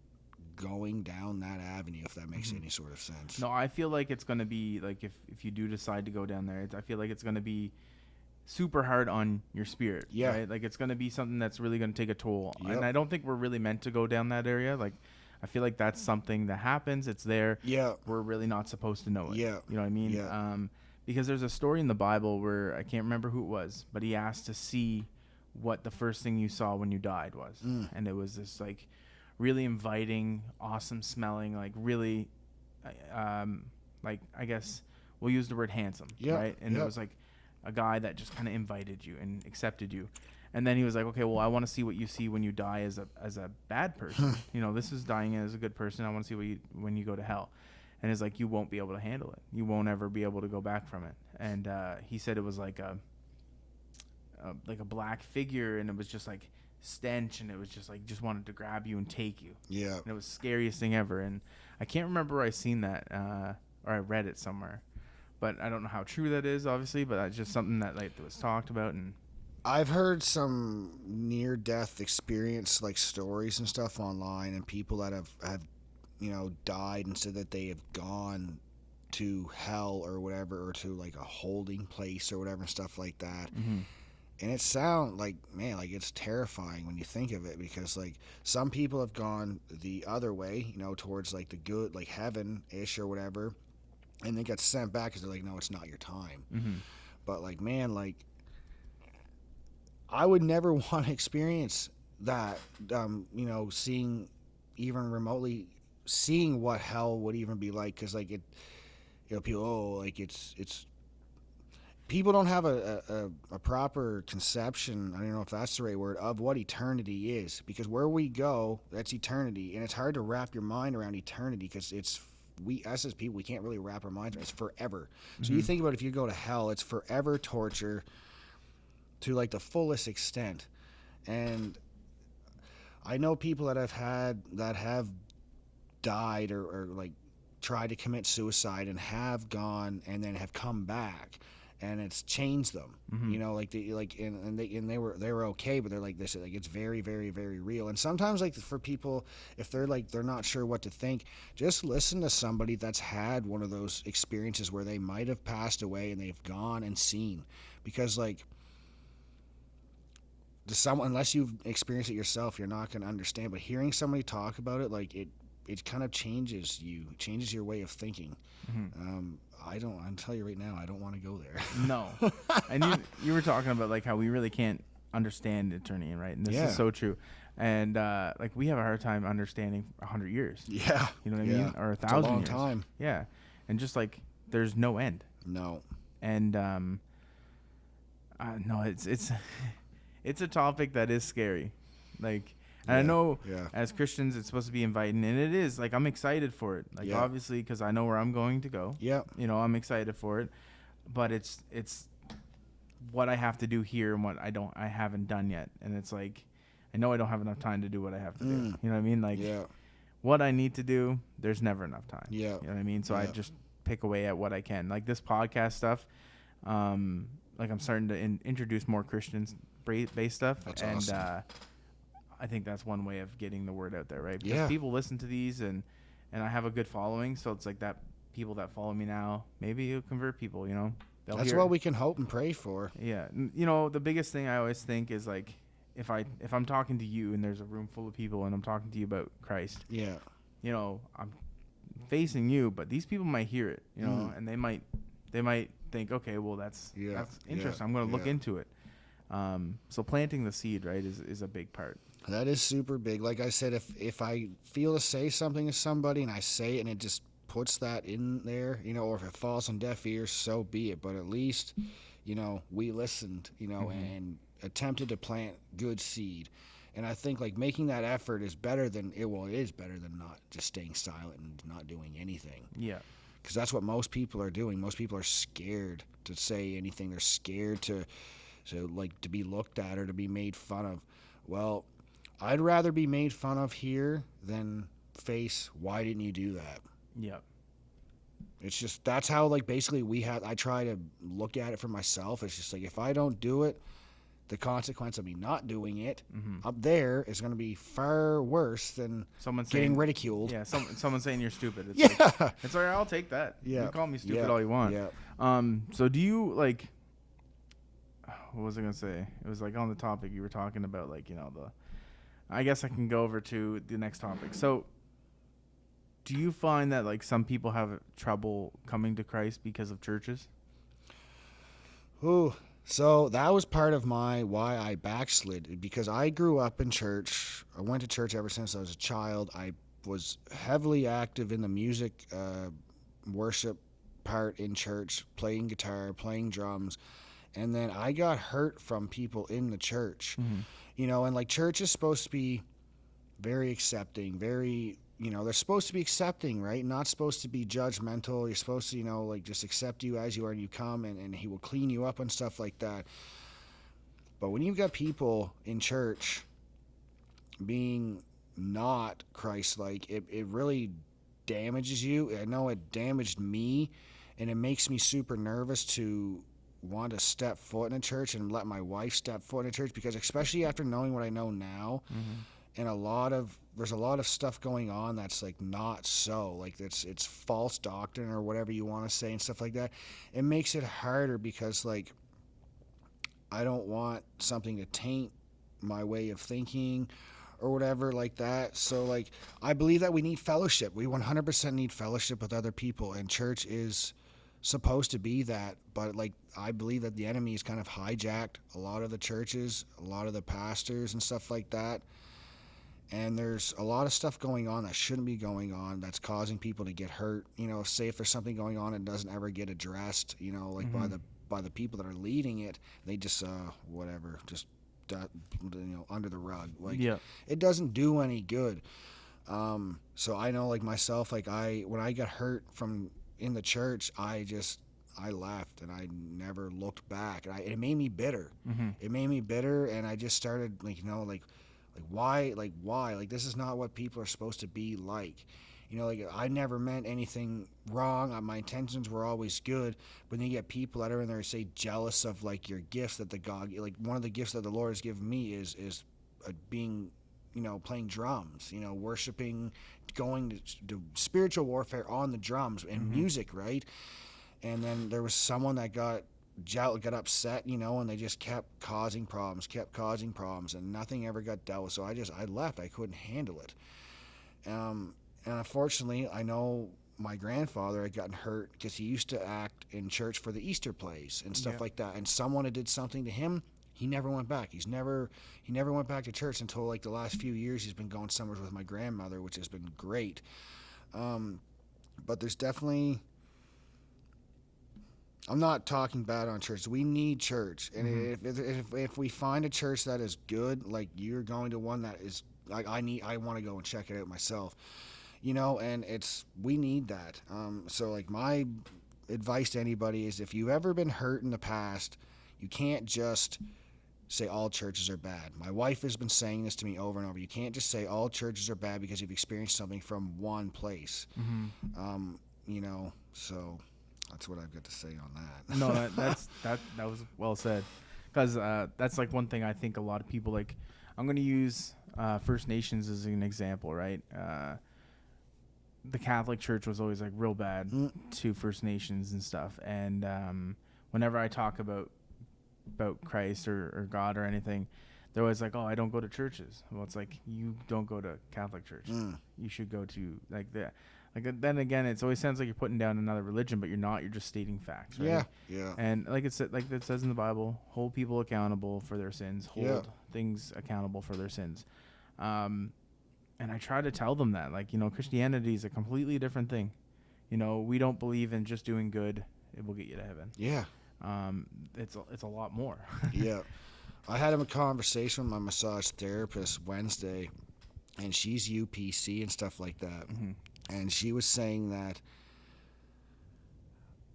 Speaker 1: going down that avenue, if that makes any sort of sense.
Speaker 2: No, I feel like it's going to be, like, if you do decide to go down there, I feel like it's going to be super hard on your spirit.
Speaker 1: Yeah.
Speaker 2: Right? Like, it's going to be something that's really going to take a toll.
Speaker 1: Yep.
Speaker 2: And I don't think we're really meant to go down that area. Like, I feel like that's something that happens. It's there.
Speaker 1: Yeah.
Speaker 2: We're really not supposed to know it.
Speaker 1: Yeah.
Speaker 2: You know what I mean?
Speaker 1: Yeah.
Speaker 2: Because there's a story in the Bible where I can't remember who it was, but he asked to see what the first thing you saw when you died was. And it was this, like, really inviting, awesome smelling, like, really, like, I guess we'll use the word handsome.
Speaker 1: Yeah.
Speaker 2: Right. And
Speaker 1: Yeah.
Speaker 2: it was like a guy that just kind of invited you and accepted you. And then he was like, okay, well, I want to see what you see when you die as a bad person. You know, this is dying as a good person. I want to see when you go to hell. And it's like, you won't be able to handle it. You won't ever be able to go back from it. And he said it was like a black figure, and it was just like stench, and it was just like, just wanted to grab you and take you.
Speaker 1: Yeah.
Speaker 2: And it was the scariest thing ever. And I can't remember where I seen that or I read it somewhere. But I don't know how true that is, obviously, but that's just something that, like, was talked about. And
Speaker 1: I've heard some near-death experience, like, stories and stuff online, and people that have you know, died and said that they have gone to hell or whatever, or to, like, a holding place or whatever, stuff like that. And it sounds like, man, like, it's terrifying when you think of it, because, like, some people have gone the other way, you know, towards, like, the good, like, heaven-ish or whatever, and they got sent back because they're like, no, it's not your time. But, like, man, like, I would never want to experience that, you know, even remotely seeing what hell would even be like, because, like, it, you know, people, like, it's people don't have a proper conception, I don't know if that's the right word, of what eternity is, because where we go, that's eternity, and it's hard to wrap your mind around eternity, because it's we us as people, we can't really wrap our minds around. It's forever. So you think about if you go to hell, it's forever torture to like the fullest extent. And I know people that have died or like tried to commit suicide and have gone and then have come back, and it's changed them. You know, like they were okay, but they're like this, like it's very, very, very real. And sometimes like for people, if they're not sure what to think, just listen to somebody that's had one of those experiences where they might have passed away and they've gone and seen, because like to someone, unless you've experienced it yourself, you're not going to understand. But hearing somebody talk about it, like it kind of changes your way of thinking. I'll tell you right now, I don't want to go there.
Speaker 2: No. And you were talking about like how we really can't understand eternity, right? And this is so true. And like we have a hard time understanding 100 years.
Speaker 1: Yeah.
Speaker 2: You know what I mean? Or 1,000
Speaker 1: it's a long
Speaker 2: years.
Speaker 1: time.
Speaker 2: Yeah. And just like there's no end.
Speaker 1: No.
Speaker 2: And no, it's it's a topic that is scary. Like, and I know as Christians it's supposed to be inviting, and it is. Like, I'm excited for it. Like, obviously, because I know where I'm going to go.
Speaker 1: Yeah.
Speaker 2: You know, I'm excited for it. But it's what I have to do here and what I haven't done yet. And it's like, I know I don't have enough time to do what I have to do. You know what I mean? Like, what I need to do, there's never enough time. Yeah. You know what I mean? So I just pick away at what I can. Like this podcast stuff, like I'm starting to introduce more Christians-based stuff.
Speaker 1: That's awesome.
Speaker 2: I think that's one way of getting the word out there, right? Because people listen to these, and I have a good following, so it's like that people that follow me now, maybe you'll convert people, you know?
Speaker 1: That's what we can hope and pray for.
Speaker 2: Yeah. You know, the biggest thing I always think is like, if I'm talking to you and there's a room full of people and I'm talking to you about Christ, you know, I'm facing you, but these people might hear it, you know, and they might think, okay, well, that's interesting. I'm going to look into it. So planting the seed, right, is a big part.
Speaker 1: That is super big. Like I said, if I feel to say something to somebody and I say it and it just puts that in there, you know, or if it falls on deaf ears, so be it. But at least, you know, we listened, you know, and attempted to plant good seed. And I think like making that effort is better than it is better than not just staying silent and not doing anything. Yeah. Because that's what most people are doing. Most people are scared to say anything. They're scared to be looked at or to be made fun of. Well, I'd rather be made fun of here than face, why didn't you do that? Yeah. It's just, that's how, like, basically I try to look at it for myself. It's just like, if I don't do it, the consequence of me not doing it up there is going to be far worse than getting ridiculed.
Speaker 2: Yeah, someone saying you're stupid. It's like, it's all right, I'll take that. Yeah. You call me stupid all you want. Yeah. So do you, like, what was I going to say? It was, like, on the topic you were talking about, like, you know, I guess I can go over to the next topic. So do you find that, like, some people have trouble coming to Christ because of churches?
Speaker 1: Ooh. So that was part of why I backslid, because I grew up in church. I went to church ever since I was a child. I was heavily active in the music worship part in church, playing guitar, playing drums. And then I got hurt from people in the church, you know, and like church is supposed to be very accepting, very, you know, they're supposed to be accepting, right? Not supposed to be judgmental. You're supposed to, you know, like just accept you as you are and you come, and he will clean you up and stuff like that. But when you've got people in church being not Christ-like, it really damages you. I know it damaged me, and it makes me super nervous to want to step foot in a church and let my wife step foot in a church, because especially after knowing what I know now, and there's a lot of stuff going on that's like not so, like it's false doctrine or whatever you want to say and stuff like that. It makes it harder because like I don't want something to taint my way of thinking or whatever like that. So like I believe that we need fellowship. We 100% need fellowship with other people, and church is supposed to be that. But like I believe that the enemy has kind of hijacked a lot of the churches, a lot of the pastors and stuff like that. And there's a lot of stuff going on that shouldn't be going on, that's causing people to get hurt. You know, say if there's something going on and doesn't ever get addressed, you know, like by the people that are leading it, they just whatever, just you know, under the rug. Like it doesn't do any good. So I know, like myself, like when I got hurt from in the church, I left and I never looked back. And it made me bitter.
Speaker 2: Mm-hmm.
Speaker 1: It made me bitter, and I just started like, why, like this is not what people are supposed to be like. Like I never meant anything wrong. My intentions were always good. But then you get people that are in there, say, jealous of like your gifts that like one of the gifts that the Lord has given me is being, playing drums, worshiping, going to spiritual warfare on the drums and music, right? And then there was someone that got upset, and they just kept causing problems, and nothing ever got dealt with. So I left. I couldn't handle it. And unfortunately, I know my grandfather had gotten hurt because he used to act in church for the Easter plays and stuff like that. And someone had did something to him. He never went back. He never went back to church until like the last few years. He's been going summers with my grandmother, which has been great. But there's definitely, I'm not talking bad on church. We need church, and if we find a church that is good, like you're going to one that is like I want to go and check it out myself, and we need that. So like my advice to anybody is, if you've ever been hurt in the past, you can't just say all churches are bad. My wife has been saying this to me over and over. You can't just say all churches are bad because you've experienced something from one place. So that's what I've got to say on that.
Speaker 2: No, that was well said, because that's like one thing I think a lot of people like. I'm going to use First Nations as an example, right? The Catholic Church was always like real bad to First Nations and stuff, and whenever I talk about Christ or God or anything, they're always like, oh, I don't go to churches. Well, it's like, you don't go to Catholic church. You should go to like that. Like then again, it always sounds like you're putting down another religion, but you're not. You're just stating facts, right?
Speaker 1: Yeah.
Speaker 2: And like it says in the Bible, hold people accountable for their sins. Hold things accountable for their sins. And I try to tell them that, like, Christianity is a completely different thing. We don't believe in just doing good. It will get you to heaven.
Speaker 1: Yeah.
Speaker 2: It's a lot more.
Speaker 1: Yeah. I had a conversation with my massage therapist Wednesday, and she's UPC and stuff like that. And she was saying that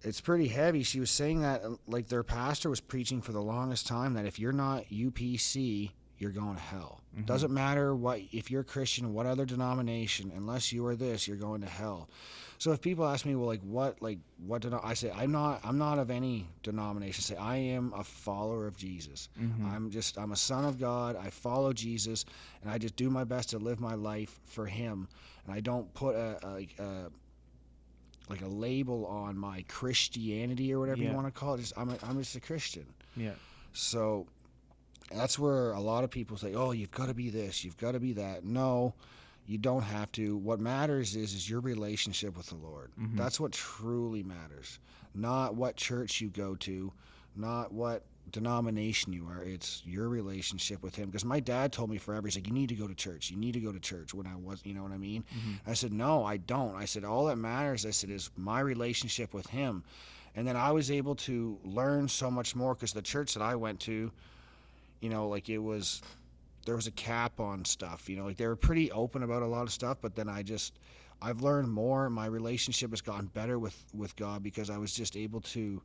Speaker 1: it's pretty heavy. She was saying that like their pastor was preaching for the longest time that if you're not UPC, you're going to hell. Doesn't matter if you're Christian, what other denomination, unless you are this, you're going to hell. So if people ask me, well, what I say, I'm not of any denomination. I say I am a follower of Jesus. I'm a son of God. I follow Jesus, and I just do my best to live my life for Him. And I don't put a label on my Christianity or whatever you want to call it. I'm just a Christian.
Speaker 2: Yeah.
Speaker 1: So that's where a lot of people say, oh, you've got to be this, you've got to be that. No, you don't have to. What matters is your relationship with the Lord. That's what truly matters. Not what church you go to, not what denomination you are. It's your relationship with Him. Because my dad told me forever, he's like, you need to go to church. You need to go to church when I was, you know what I mean? I said, no, I don't. I said, all that matters, I said, is my relationship with Him. And then I was able to learn so much more, because the church that I went to, like there was a cap on stuff, like they were pretty open about a lot of stuff, but then I've learned more. My relationship has gotten better with God, because I was just able to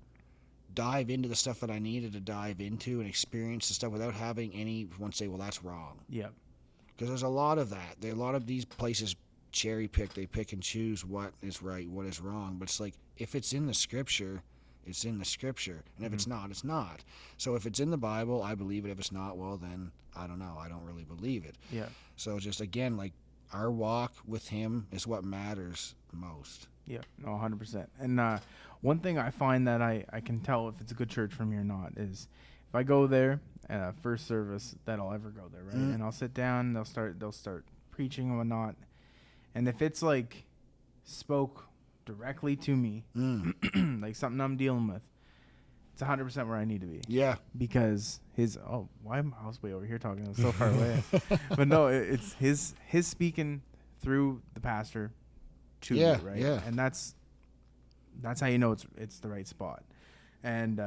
Speaker 1: dive into the stuff that I needed to dive into and experience the stuff without having anyone say, well, that's wrong.
Speaker 2: Yep.
Speaker 1: Because there's a lot of that. A lot of these places cherry pick. They pick and choose what is right, what is wrong. But it's like, if it's in the Scripture, it's in the Scripture. And if it's not, it's not. So if it's in the Bible, I believe it. If it's not, well, then I don't know. I don't really believe it.
Speaker 2: Yeah.
Speaker 1: So just, again, like, our walk with Him is what matters most.
Speaker 2: Yeah, no, 100%. And one thing I find that I can tell if it's a good church from here or not is if I go there, first service that I'll ever go there, right? And I'll sit down, they'll start preaching and whatnot. And if it's like spoke directly to me, like something I'm dealing with, it's 100% where I need to be.
Speaker 1: Yeah.
Speaker 2: Because why am I way over here talking? I'm so far away. But no, it's his speaking through the pastor to you, right?
Speaker 1: Yeah.
Speaker 2: And that's how you know it's the right spot. And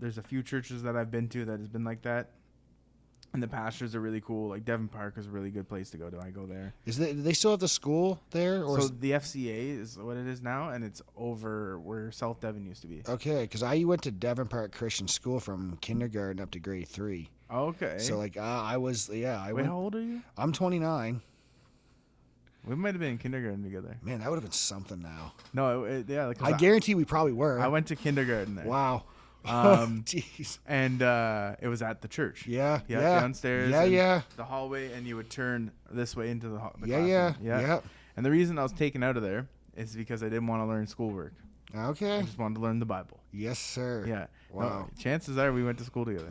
Speaker 2: there's a few churches that I've been to that has been like that. And the pastures are really cool. Like Devon Park is a really good place to go to. I go there.
Speaker 1: Do they still have the school there? Or
Speaker 2: So the FCA is what it is now, and it's over where South Devon used to be.
Speaker 1: okay, because I went to Devon Park Christian School from kindergarten up to grade 3.
Speaker 2: Okay.
Speaker 1: So like I was
Speaker 2: Wait,
Speaker 1: went.
Speaker 2: how old are you?
Speaker 1: I'm 29.
Speaker 2: We might have been in kindergarten together.
Speaker 1: Man, that would have been something now.
Speaker 2: No, like,
Speaker 1: I guarantee we probably were.
Speaker 2: I went to kindergarten there.
Speaker 1: Wow. Jeez.
Speaker 2: And it was at the church.
Speaker 1: Yeah.
Speaker 2: Downstairs.
Speaker 1: Yeah,
Speaker 2: and
Speaker 1: yeah.
Speaker 2: The hallway, and you would turn this way into the
Speaker 1: Yeah.
Speaker 2: classroom. And the reason I was taken out of there is because I didn't want to learn schoolwork.
Speaker 1: Okay.
Speaker 2: I just wanted to learn the Bible.
Speaker 1: Yes, sir.
Speaker 2: Yeah.
Speaker 1: Wow.
Speaker 2: No, chances are we went to school together.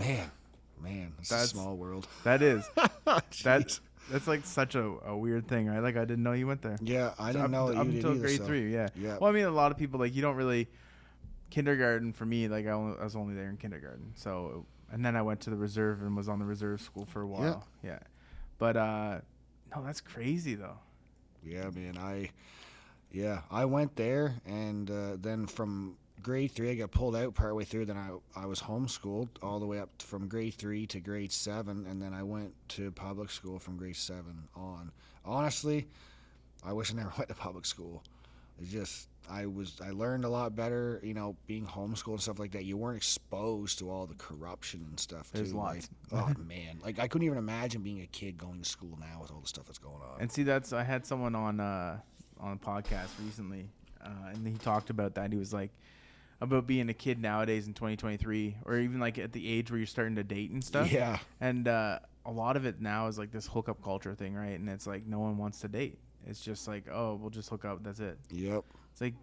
Speaker 1: Man, it's a small world.
Speaker 2: That is.
Speaker 1: Jeez.
Speaker 2: That's like such a weird thing, right? Like I didn't know you went there.
Speaker 1: Yeah, I didn't know that
Speaker 2: up
Speaker 1: you did
Speaker 2: until
Speaker 1: either,
Speaker 2: grade
Speaker 1: so.
Speaker 2: 3. Yeah.
Speaker 1: Yeah.
Speaker 2: Well, I mean, a lot of people like you don't really kindergarten for me. Like I was only there in kindergarten. So and then I went to the reserve and was on the reserve school for a while. Yeah. But no, that's crazy though.
Speaker 1: Yeah, man. I went there, and then from grade 3, I got pulled out partway through. Then I was homeschooled all the way up from grade 3 to grade 7, and then I went to public school from grade 7 on. Honestly, I wish I never went to public school. It's just I learned a lot better, being homeschooled and stuff like that. You weren't exposed to all the corruption and stuff.
Speaker 2: There's
Speaker 1: too.
Speaker 2: lots.
Speaker 1: Oh man, like I couldn't even imagine being a kid going to school now with all the stuff that's going on.
Speaker 2: And see, I had someone on a podcast recently, and he talked about that. He was like, about being a kid nowadays in 2023, or even like at the age where you're starting to date and stuff.
Speaker 1: Yeah.
Speaker 2: And a lot of it now is like this hookup culture thing, right? And it's like no one wants to date. It's just like, oh, we'll just hook up. That's it.
Speaker 1: Yep.
Speaker 2: It's like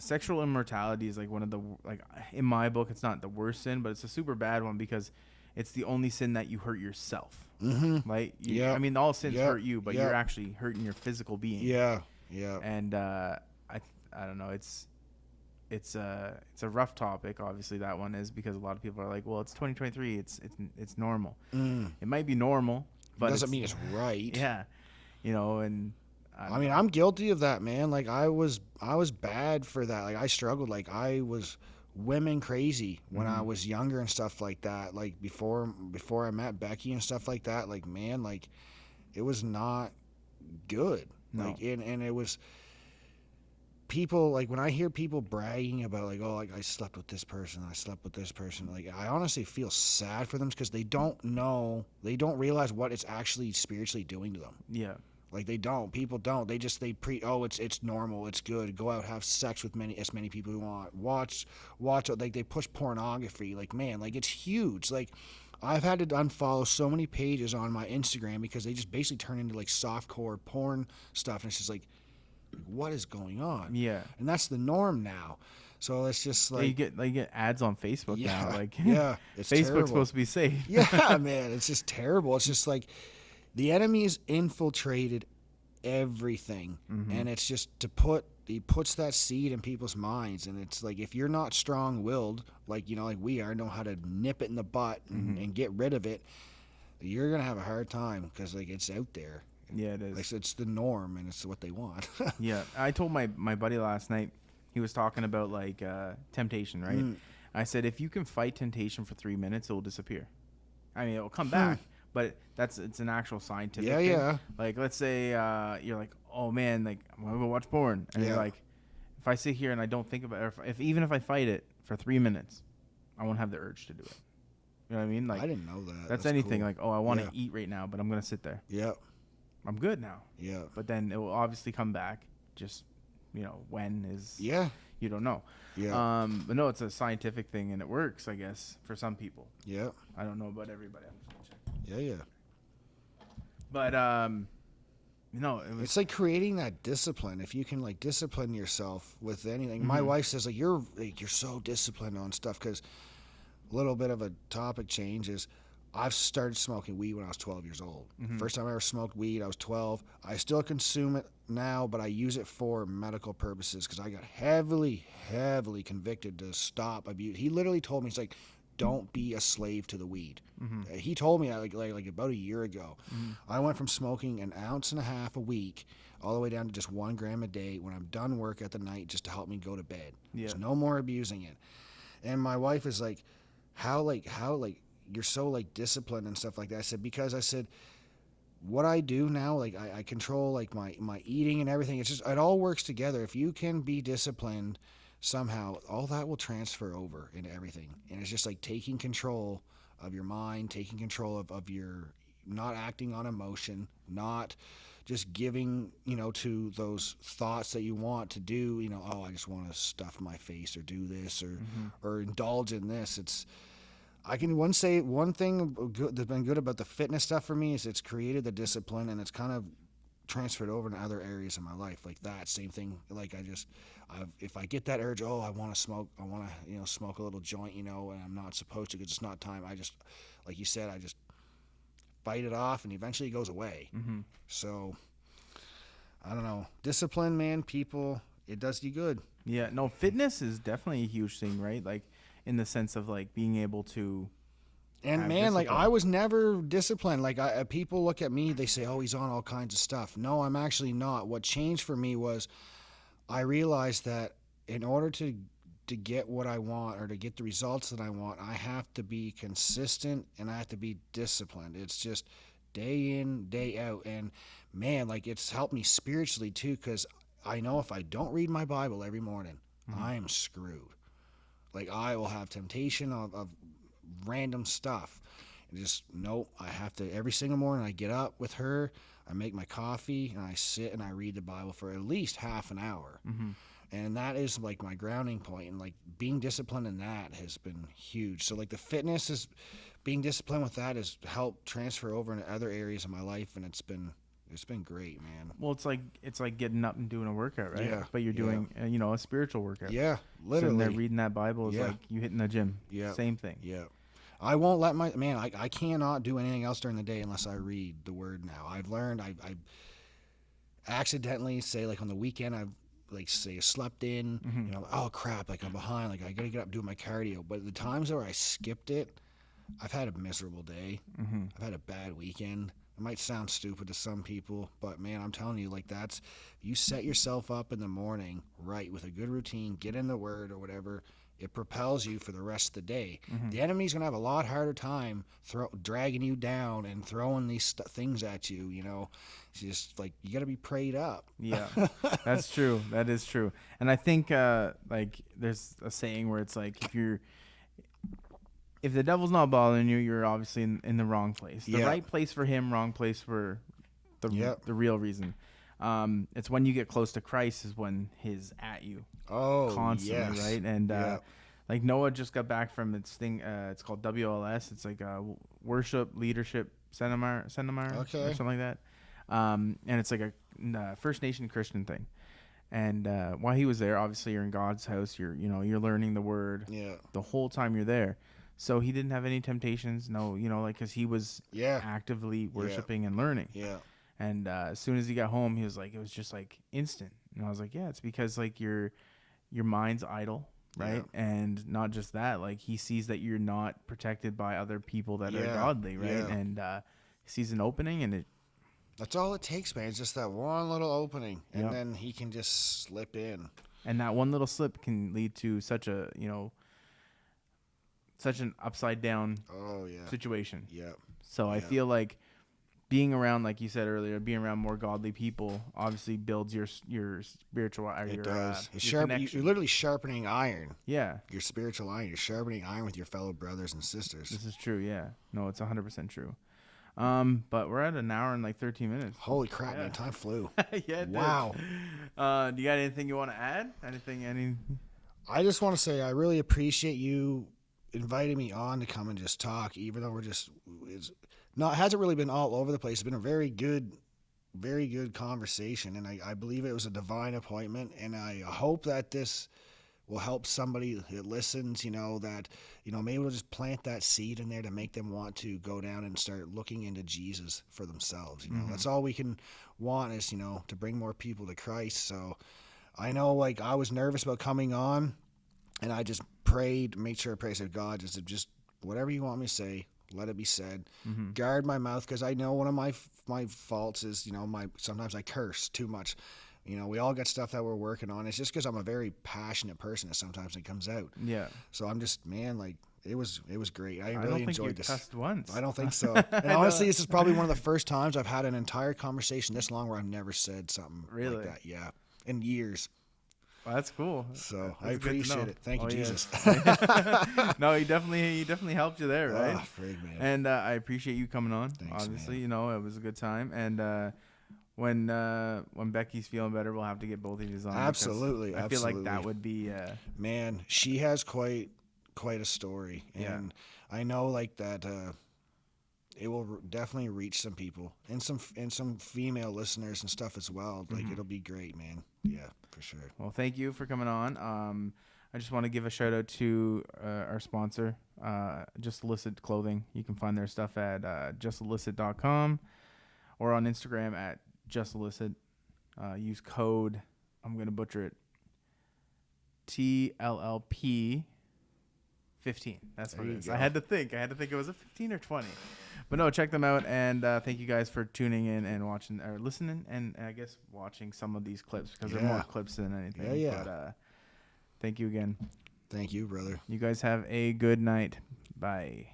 Speaker 2: sexual immortality is like one of the, like in my book, it's not the worst sin, but it's a super bad one because it's the only sin that you hurt yourself.
Speaker 1: Mm-hmm.
Speaker 2: Like,
Speaker 1: yeah.
Speaker 2: I mean, all sins hurt you, but you're actually hurting your physical being.
Speaker 1: Yeah. Yeah.
Speaker 2: And I don't know. It's a rough topic. Obviously, that one is because a lot of people are like, well, it's 2023. It's normal. It might be normal, but
Speaker 1: doesn't mean it's right.
Speaker 2: Yeah, and
Speaker 1: I mean, I'm guilty of that, man. Like I was bad for that. Like I struggled. Like I was women crazy when I was younger and stuff like that. Like before I met Becky and stuff like that. Like man, like it was not good.
Speaker 2: No.
Speaker 1: Like and it was. People, like when I hear people bragging about like, oh, like I slept with this person, like I honestly feel sad for them because they don't realize what it's actually spiritually doing to them.
Speaker 2: Yeah.
Speaker 1: Like people don't. It's normal, it's good. Go out, have sex with as many people you want. Watch like they push pornography. Like man, like it's huge. Like I've had to unfollow so many pages on my Instagram because they just basically turn into like softcore porn stuff, and it's just like, what is going on?
Speaker 2: Yeah.
Speaker 1: And that's the norm now. So it's just like
Speaker 2: you get ads on Facebook now. Like
Speaker 1: it's
Speaker 2: Facebook's
Speaker 1: terrible.
Speaker 2: supposed to be safe.
Speaker 1: Yeah, man, it's just terrible. It's just like the enemy has infiltrated everything, and it's just he puts that seed in people's minds, and it's like if you're not strong-willed, like like we are, know how to nip it in the butt and get rid of it, you're gonna have a hard time because like it's out there.
Speaker 2: Yeah, it is.
Speaker 1: Like, it's the norm, and it's what they want.
Speaker 2: Yeah, I told my buddy last night. He was talking about like temptation, right? I said if you can fight temptation for 3 minutes, it will disappear. I mean, it will come back, but it's an actual scientific thing.
Speaker 1: Yeah.
Speaker 2: Like, let's say you're like, oh man, like I'm gonna go watch porn, and you're like, if I sit here and I don't think about it, or even if I fight it for 3 minutes, I won't have the urge to do it. You know what I mean? Like
Speaker 1: I didn't know that.
Speaker 2: That's anything. Cool. Like, oh, I want to eat right now, but I'm gonna sit there.
Speaker 1: Yeah.
Speaker 2: I'm good now.
Speaker 1: Yeah.
Speaker 2: But then it will obviously come back. Just, when is...
Speaker 1: Yeah.
Speaker 2: You don't know.
Speaker 1: Yeah.
Speaker 2: But no, it's a scientific thing, and it works, I guess, for some people.
Speaker 1: Yeah.
Speaker 2: I don't know about everybody. I'm just gonna check.
Speaker 1: Yeah.
Speaker 2: But,
Speaker 1: it's like creating that discipline. If you can, like, discipline yourself with anything. My wife says, like, you're so disciplined on stuff because a little bit of a topic change is... I've started smoking weed when I was 12 years old. First time I ever smoked weed, I was 12. I still consume it now, but I use it for medical purposes because I got heavily convicted to stop abuse. He literally told me, he's like, don't be a slave to the weed. He told me like about a year ago. I went from smoking 1.5 ounces a week all the way down to just 1 gram a day when I'm done work at the night just to help me go to bed.
Speaker 2: Yeah.
Speaker 1: There's no more abusing it. And my wife is like, how you're so like disciplined and stuff like that. I said, because I said, what I do now, like I control like my eating and everything. It's just, it all works together. If you can be disciplined somehow, all that will transfer over into everything. And it's just like taking control of your mind, taking control of your, not acting on emotion, not just giving, to those thoughts that you want to do, oh, I just want to stuff my face or do this or indulge in this. I can say one thing that's been good about the fitness stuff for me is it's created the discipline, and it's kind of transferred over to other areas of my life, like that same thing. Like if I get that urge, oh, I want to smoke, I want to smoke a little joint, and I'm not supposed to because it's not time. I just, like you said, I just fight it off, and eventually it goes away. So I don't know, discipline, man, people, it does you good.
Speaker 2: Yeah, no, fitness is definitely a huge thing, right? Like in the sense of like being able to.
Speaker 1: And man, like I was never disciplined. Like people look at me, they say, "Oh, he's on all kinds of stuff." No, I'm actually not. What changed for me was I realized that in order to get what I want or to get the results that I want, I have to be consistent and I have to be disciplined. It's just day in, day out. And man, like it's helped me spiritually too, because I know if I don't read my Bible every morning, I am screwed. Like I will have temptation of random stuff. And just, nope, I have to, every single morning I get up with her, I make my coffee, and I sit and I read the Bible for at least half an hour. And that is like my grounding point, and like being disciplined in that has been huge. So like the fitness is, being disciplined with that has helped transfer over into other areas of my life, and it's been great, man.
Speaker 2: Well, it's like getting up and doing a workout, right?
Speaker 1: Yeah.
Speaker 2: But you're doing a spiritual workout.
Speaker 1: Yeah, literally.
Speaker 2: Sitting there reading that Bible is like you hitting the gym.
Speaker 1: Yeah.
Speaker 2: Same thing.
Speaker 1: Yeah. I won't let I cannot do anything else during the day unless I read the Word now. I've learned I accidentally say, like on the weekend, I've like say slept in, oh crap, like I'm behind, like I gotta get up and do my cardio. But the times where I skipped it, I've had a miserable day. I've had a bad weekend. It might sound stupid to some people, but man, I'm telling you, like that's, you set yourself up in the morning right with a good routine, get in the Word or whatever, it propels you for the rest of the day. The enemy's going to have a lot harder time dragging you down and throwing these things at you, It's just like, you got to be prayed up.
Speaker 2: Yeah, that's true. That is true. And I think like there's a saying where it's like, if the devil's not bothering you, you're obviously in the wrong place. The right place for him, wrong place for the real reason. It's when you get close to Christ is when he's at you.
Speaker 1: Oh,
Speaker 2: constantly,
Speaker 1: yes.
Speaker 2: right? And like Noah just got back from its thing. It's called WLS. It's like a worship leadership seminar or something like that. And it's like a First Nation Christian thing. And while he was there, obviously you're in God's house. You're learning the Word the whole time you're there. So he didn't have any temptations. No, because he was actively worshiping and learning.
Speaker 1: Yeah.
Speaker 2: And as soon as he got home, he was like, it was just like instant. And I was like, yeah, it's because like your mind's idle, right?
Speaker 1: Yeah.
Speaker 2: And not just that, like he sees that you're not protected by other people that are godly, right?
Speaker 1: Yeah.
Speaker 2: And he sees an opening, and
Speaker 1: that's all it takes, man. It's just that one little opening, and then he can just slip in.
Speaker 2: And that one little slip can lead to such an upside down situation.
Speaker 1: Yeah.
Speaker 2: So I feel like being around, like you said earlier, being around more godly people obviously builds your spiritual.
Speaker 1: It does.
Speaker 2: You're
Speaker 1: literally sharpening iron.
Speaker 2: Yeah.
Speaker 1: Your spiritual iron. You're sharpening iron with your fellow brothers and sisters.
Speaker 2: This is true. Yeah. No, it's 100% true. But we're at an hour and like 13 minutes.
Speaker 1: Holy crap, man! Time flew.
Speaker 2: Yeah.
Speaker 1: Wow.
Speaker 2: Do you got anything you want to add?
Speaker 1: I just want to say I really appreciate you inviting me on to come and just talk, even though it hasn't really been all over the place. It's been a very good conversation, and I believe it was a divine appointment, and I hope that this will help somebody that listens, that, maybe we'll just plant that seed in there to make them want to go down and start looking into Jesus for themselves. That's all we can want is, to bring more people to Christ. So I know, like, I was nervous about coming on, and I just made sure I prayed, said, God, just whatever you want me to say, let it be said. Guard my mouth, because I know one of my faults is, sometimes I curse too much. We all got stuff that we're working on. It's just because I'm a very passionate person that sometimes it comes out.
Speaker 2: Yeah.
Speaker 1: So I'm just, man, like, it was great. I
Speaker 2: don't
Speaker 1: really
Speaker 2: think
Speaker 1: enjoyed
Speaker 2: you
Speaker 1: this.
Speaker 2: cussed once.
Speaker 1: I don't think so. And honestly, this is probably one of the first times I've had an entire conversation this long where I've never said something
Speaker 2: Really?
Speaker 1: like that. Yeah, in years.
Speaker 2: Well, that's cool.
Speaker 1: So
Speaker 2: That's
Speaker 1: I appreciate it. Thank you, Jesus.
Speaker 2: No, he definitely helped you there, right?
Speaker 1: Oh, frig, man.
Speaker 2: And I appreciate you coming on.
Speaker 1: Thanks,
Speaker 2: Obviously,
Speaker 1: man.
Speaker 2: you know, it was a good time. And when Becky's feeling better, we'll have to get both of you on.
Speaker 1: Absolutely,
Speaker 2: I feel like
Speaker 1: absolutely.
Speaker 2: that would be.
Speaker 1: Man, she has quite a story, and I know like that. It will definitely reach some people and some female listeners and stuff as well. Like it'll be great, man. Yeah, for sure.
Speaker 2: Well, thank you for coming on. I just want to give a shout out to our sponsor, Just Illicit Clothing. You can find their stuff at justillicit.com or on Instagram at justillicit. Use code, I'm going to butcher it, TLLP 15. That's what it is. I had to think it was a 15 or 20. But no, check them out, and thank you guys for tuning in and watching or listening, and I guess watching some of these clips because they're more clips than anything.
Speaker 1: Yeah.
Speaker 2: But thank you again.
Speaker 1: Thank you, brother.
Speaker 2: You guys have a good night. Bye.